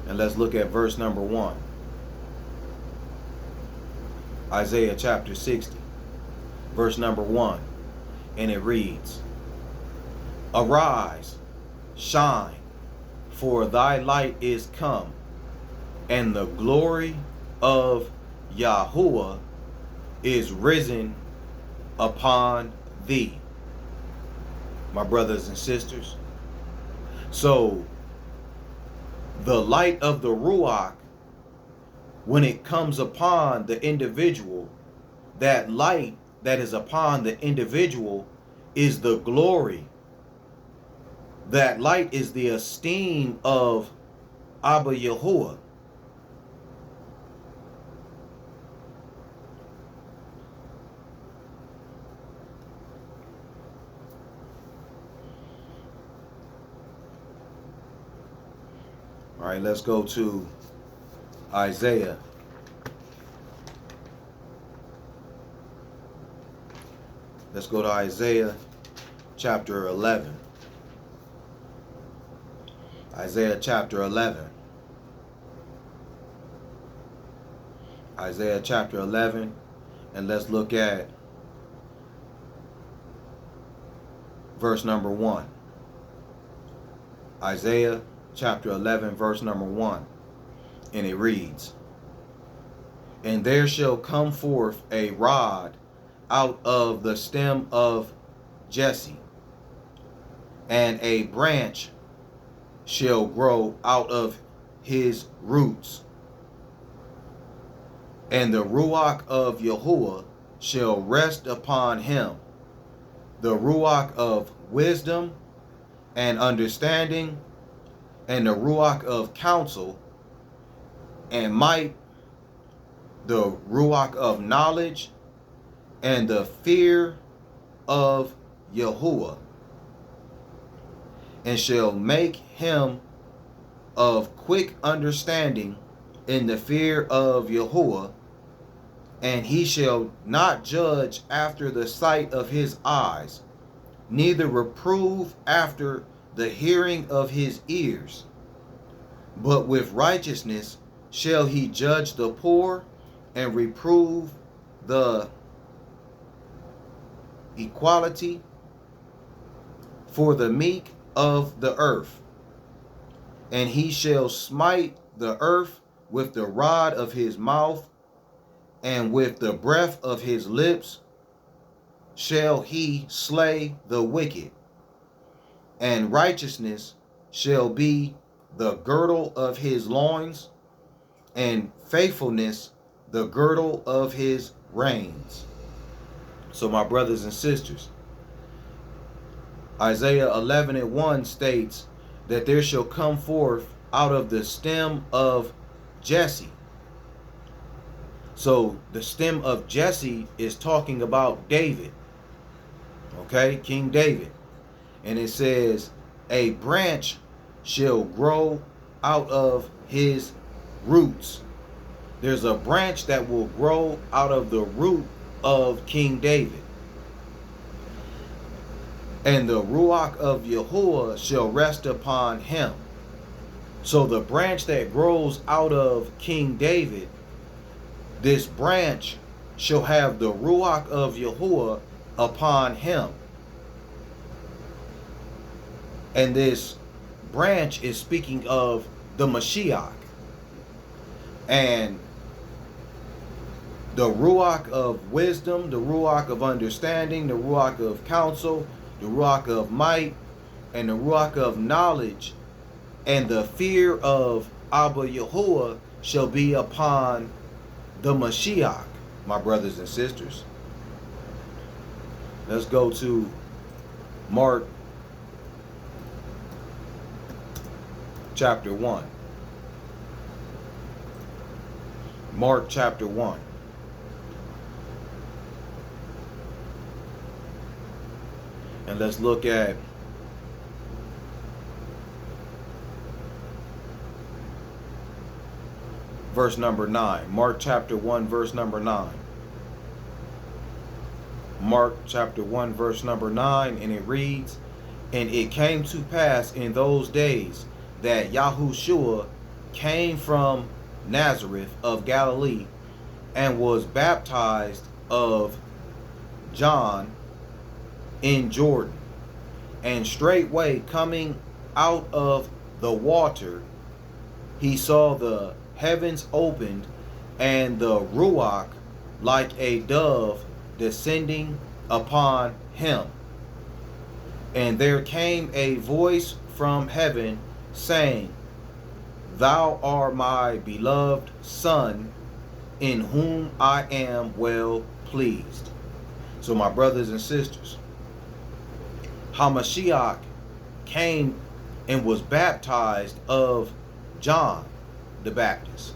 And let's look at verse number 1. Isaiah chapter 60, verse number 1. And it reads, Arise, shine, for thy light is come, and the glory of Yahuwah is risen upon thee. My brothers and sisters, so the light of the Ruach, when it comes upon the individual, that light that is upon the individual is the glory. That light is the esteem of Abba Yahuwah. All right, let's go to Isaiah. Let's go to Isaiah chapter 11. Isaiah chapter 11. Isaiah chapter 11. And let's look at verse number 1. Isaiah chapter 11, verse number 1. And it reads, And there shall come forth a rod out of the stem of Jesse, and a branch shall grow out of his roots. And the Ruach of Yahuwah shall rest upon him, the Ruach of wisdom and understanding, and the Ruach of counsel and might, the Ruach of knowledge and the fear of Yahuwah, and shall make him of quick understanding in the fear of Yahuwah, and he shall not judge after the sight of his eyes, neither reprove after the hearing of his ears, but with righteousness shall he judge the poor and reprove the equality for the meek of the earth. And he shall smite the earth with the rod of his mouth, and with the breath of his lips shall he slay the wicked. And righteousness shall be the girdle of his loins, and faithfulness the girdle of his reins. So my brothers and sisters, Isaiah 11:1 states that there shall come forth out of the stem of Jesse. So the stem of Jesse is talking about David. Okay, King David. And it says, a branch shall grow out of his roots. There's a branch that will grow out of the root of King David. And the Ruach of Yahuwah shall rest upon him. So the branch that grows out of King David, this branch shall have the Ruach of Yahuwah upon him. And this branch is speaking of the Mashiach. And the Ruach of wisdom, the Ruach of understanding, the Ruach of counsel, the Ruach of might, and the Ruach of knowledge, and the fear of Abba Yahuwah shall be upon the Mashiach, my brothers and sisters. Let's go to Mark chapter 1. Mark chapter 1. And let's look at verse number 9. Mark chapter 1, verse number 9. Mark chapter 1, verse number 9, and it reads, "And it came to pass in those days that Yahushua came from Nazareth of Galilee, and was baptized of John in Jordan. And straightway coming out of the water, he saw the heavens opened, and the Ruach like a dove descending upon him. And there came a voice from heaven, saying, Thou art my beloved Son, in whom I am well pleased." So my brothers and sisters, Hamashiach came and was baptized of John the Baptist.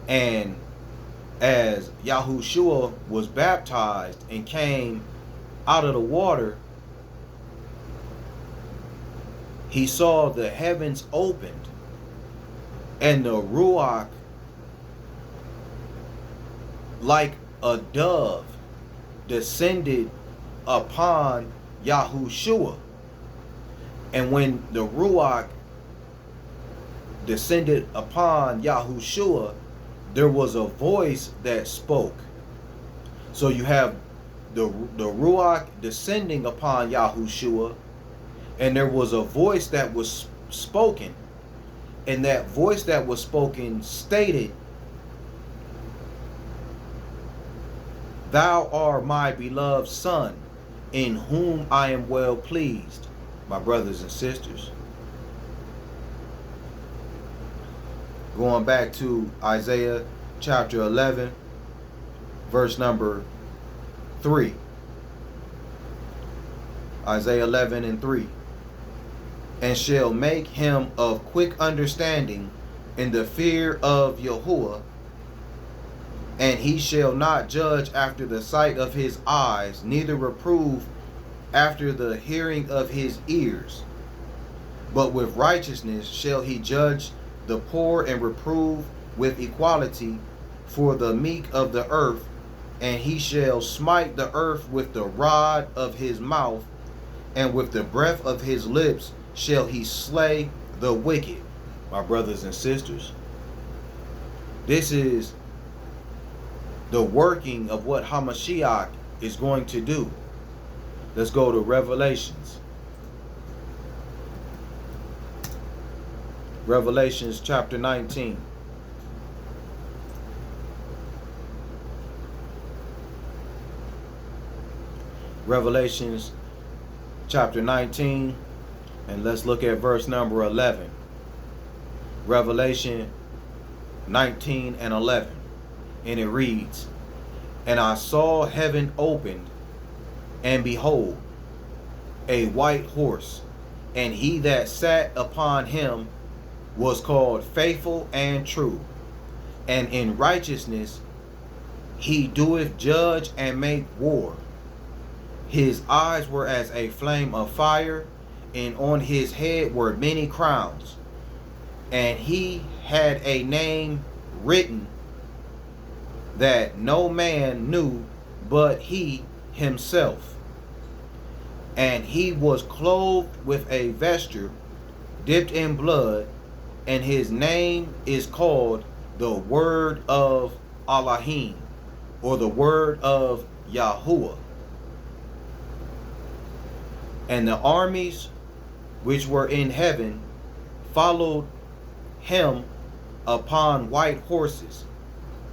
And as Yahushua was baptized and came out of the water, he saw the heavens opened, and the Ruach like a dove descended upon Yahushua. And when the Ruach descended upon Yahushua, there was a voice that spoke. So you have the Ruach descending upon Yahushua, and there was a voice that was spoken, and that voice that was spoken stated, "Thou art my beloved Son, in whom I am well pleased." My brothers and sisters, going back to Isaiah chapter 11, verse number 3. Isaiah 11 and 3. "And shall make him of quick understanding in the fear of Yahuwah, and he shall not judge after the sight of his eyes, neither reprove after the hearing of his ears. But with righteousness shall he judge the poor, and reprove with equality for the meek of the earth. And he shall smite the earth with the rod of his mouth, and with the breath of his lips shall he slay the wicked." My brothers and sisters, this is the working of what Hamashiach is going to do. Let's go to Revelations. Revelations chapter 19. Revelations chapter 19, and let's look at verse number 11. Revelation 19 and 11. And it reads, "And I saw heaven opened, and behold, a white horse, and he that sat upon him was called Faithful and True, and in righteousness he doeth judge and make war. His eyes were as a flame of fire, and on his head were many crowns. And he had a name written that no man knew but he himself. And he was clothed with a vesture dipped in blood, and his name is called the Word of Elohim." or the word of Yahuwah. And the armies which were in heaven followed him upon white horses,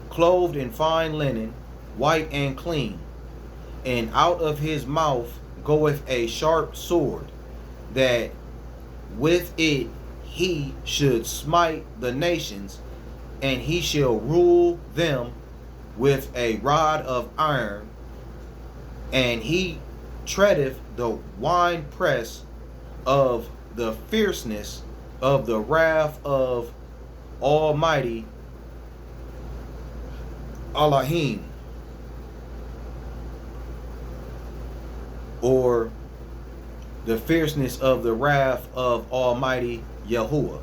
clothed in fine linen, white and clean. And out of his mouth goeth a sharp sword, that with it he should smite the nations, and he shall rule them with a rod of iron, and he treadeth the winepress of the fierceness of the wrath of Almighty Elohim, or the fierceness of the wrath of Almighty Yahuwah.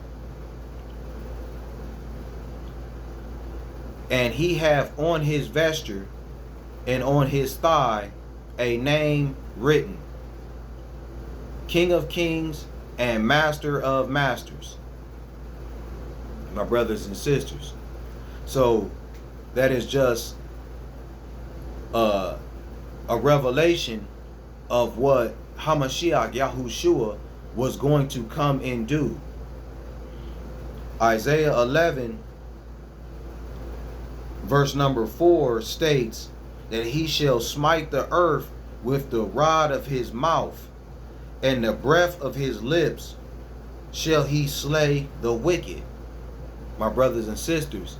And he hath on his vesture and on his thigh a name written, King of Kings and Master of Masters. My brothers and sisters. So that is just a revelation of what Hamashiach Yahushua was going to come and do. Isaiah 11 verse number 4 states that he shall smite the earth with the rod of his mouth, and the breath of his lips shall he slay the wicked. My brothers and sisters,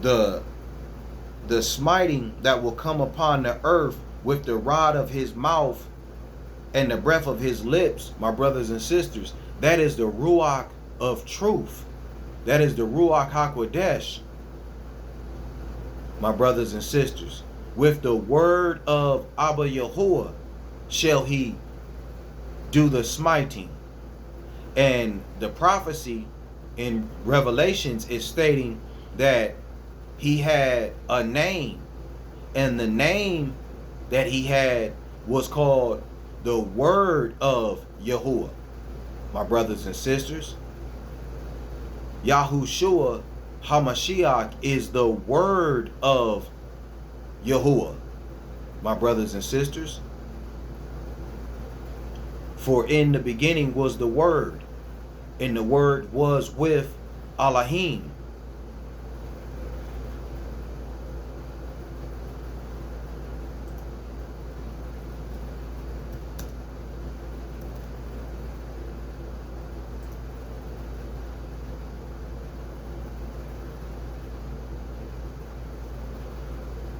the smiting that will come upon the earth with the rod of his mouth and the breath of his lips, my brothers and sisters, that is the Ruach of truth. That is the Ruach HaKodesh, my brothers and sisters. With the word of Abba Yahuwah shall he do the smiting. And the prophecy in Revelations is stating that he had a name, and the name that he had was called the word of Yahuwah. My brothers and sisters, Yahushua Hamashiach is the word of Yahuwah. My brothers and sisters, for in the beginning was the word, and the word was with Elohim.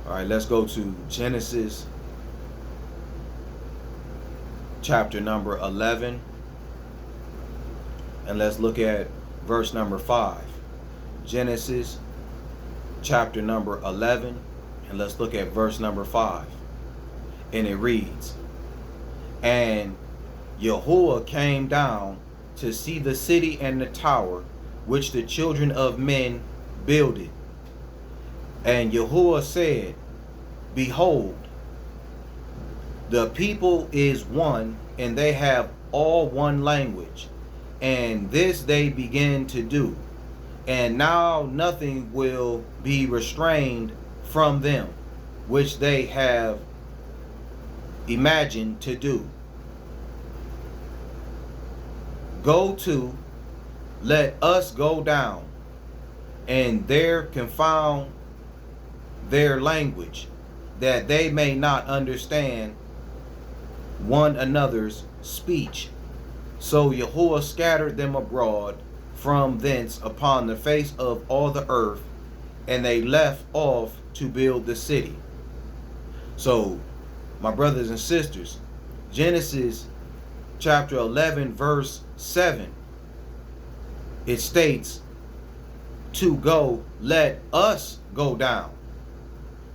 All right, let's go to Genesis chapter number 11, and let's look at verse number 5. Genesis chapter number 11, and let's look at verse number 5. And it reads, And Yahuwah came down to see the city and the tower which the children of men builded. And Yahuwah said, Behold, the people is one, and they have all one language, and this they begin to do. And now nothing will be restrained from them, which they have imagined to do. Go to, let us go down, and there confound their language, that they may not understand one another's speech. So Yahuwah scattered them abroad from thence upon the face of all the earth, and they left off to build the city. So, my brothers and sisters, Genesis chapter 11 verse 7, it states to go, let us go down.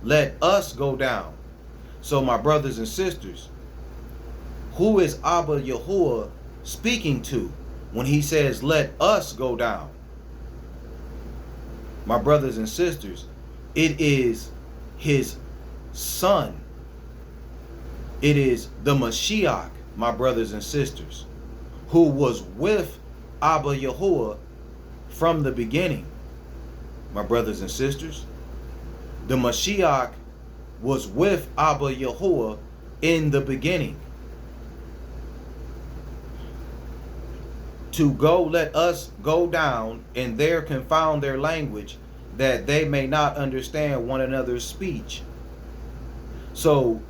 Let us go down. So my brothers and sisters, who is Abba Yahuwah speaking to when he says, let us go down? My brothers and sisters, it is his son. It is the Mashiach, my brothers and sisters, who was with Abba Yahuwah from the beginning. My brothers and sisters, The Mashiach was with Abba Yahuwah in the beginning. To go, let us go down and there confound their language, that they may not understand one another's speech. So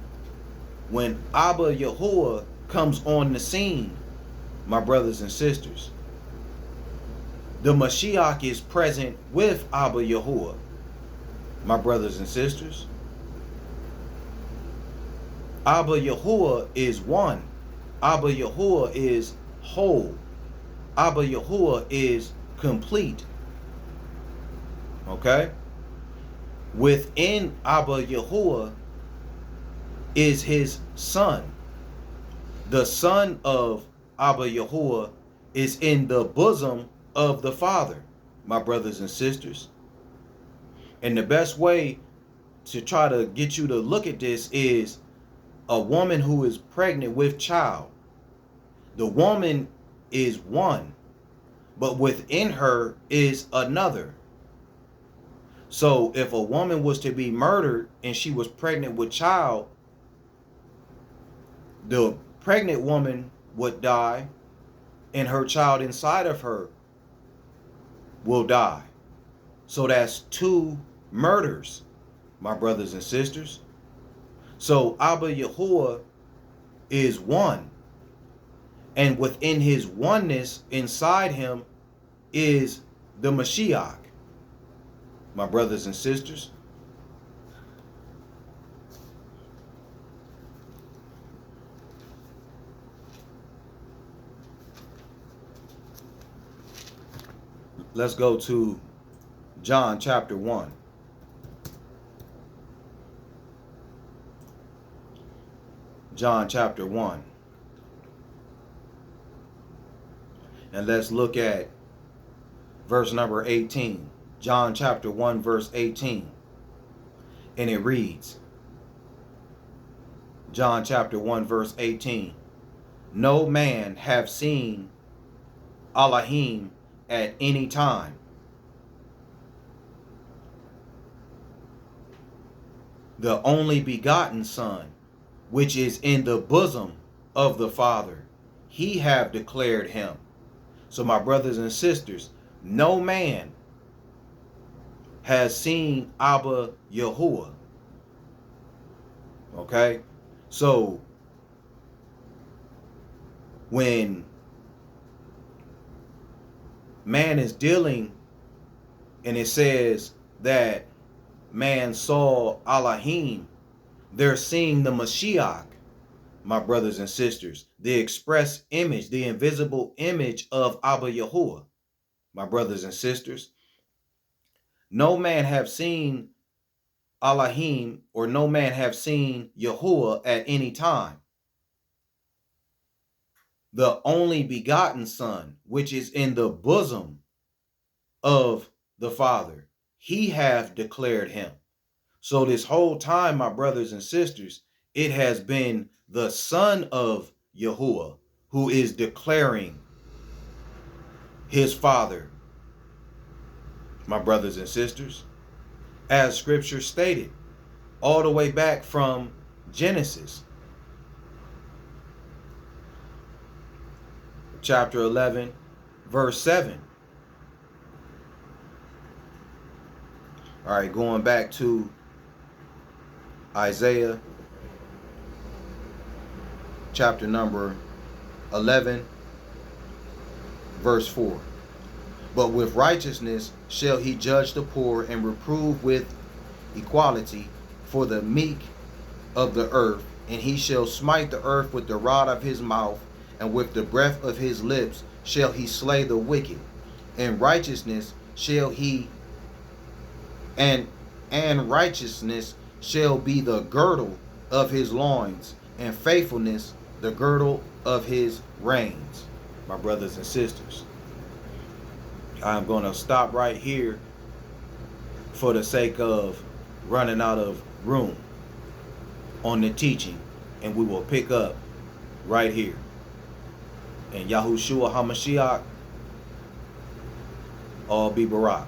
when Abba Yahuwah comes on the scene, my brothers and sisters, the Mashiach is present with Abba Yahuwah, my brothers and sisters. Abba Yahuwah is one. Abba Yahuwah is whole. Abba Yahuwah is complete. Okay? Within Abba Yahuwah is his son. The son of Abba Yahuwah is in the bosom of the Father, my brothers and sisters. And the best way to try to get you to look at this is a woman who is pregnant with child. The woman is one, but within her is another. So if a woman was to be murdered and she was pregnant with child, the pregnant woman would die and her child inside of her will die. So that's two murders, my brothers and sisters. So Abba Yahuwah is one. And within his oneness, inside him, is the Mashiach, my brothers and sisters. Let's go to John chapter 1. John chapter 1. And let's look at verse number 18. John chapter 1 verse 18. And it reads, John chapter 1 verse 18. No man have seen Elohim at any time. The only begotten Son, which is in the bosom of the Father, he have declared him. So my brothers and sisters, no man has seen Abba Yahuwah. Okay? So when man is dealing and it says that man saw Elohim, they're seeing the Mashiach, my brothers and sisters, the express image, the invisible image of Abba Yahuwah, my brothers and sisters. No man have seen Elohim, or no man have seen Yahuwah at any time. The only begotten Son, which is in the bosom of the Father, he hath declared him. So this whole time, my brothers and sisters, it has been the Son of Yahuwah who is declaring his Father, my brothers and sisters, as scripture stated, all the way back from Genesis chapter 11 verse 7. All right, going back to Isaiah chapter number 11 verse 4. But with righteousness shall he judge the poor, and reprove with equality for the meek of the earth. And he shall smite the earth with the rod of his mouth, and with the breath of his lips shall he slay the wicked. And righteousness shall he, and righteousness shall be the girdle of his loins, and faithfulness the girdle of his reins. My brothers and sisters, I'm going to stop right here for the sake of running out of room on the teaching, and we will pick up right here. And Yahushua HaMashiach, all be Barak.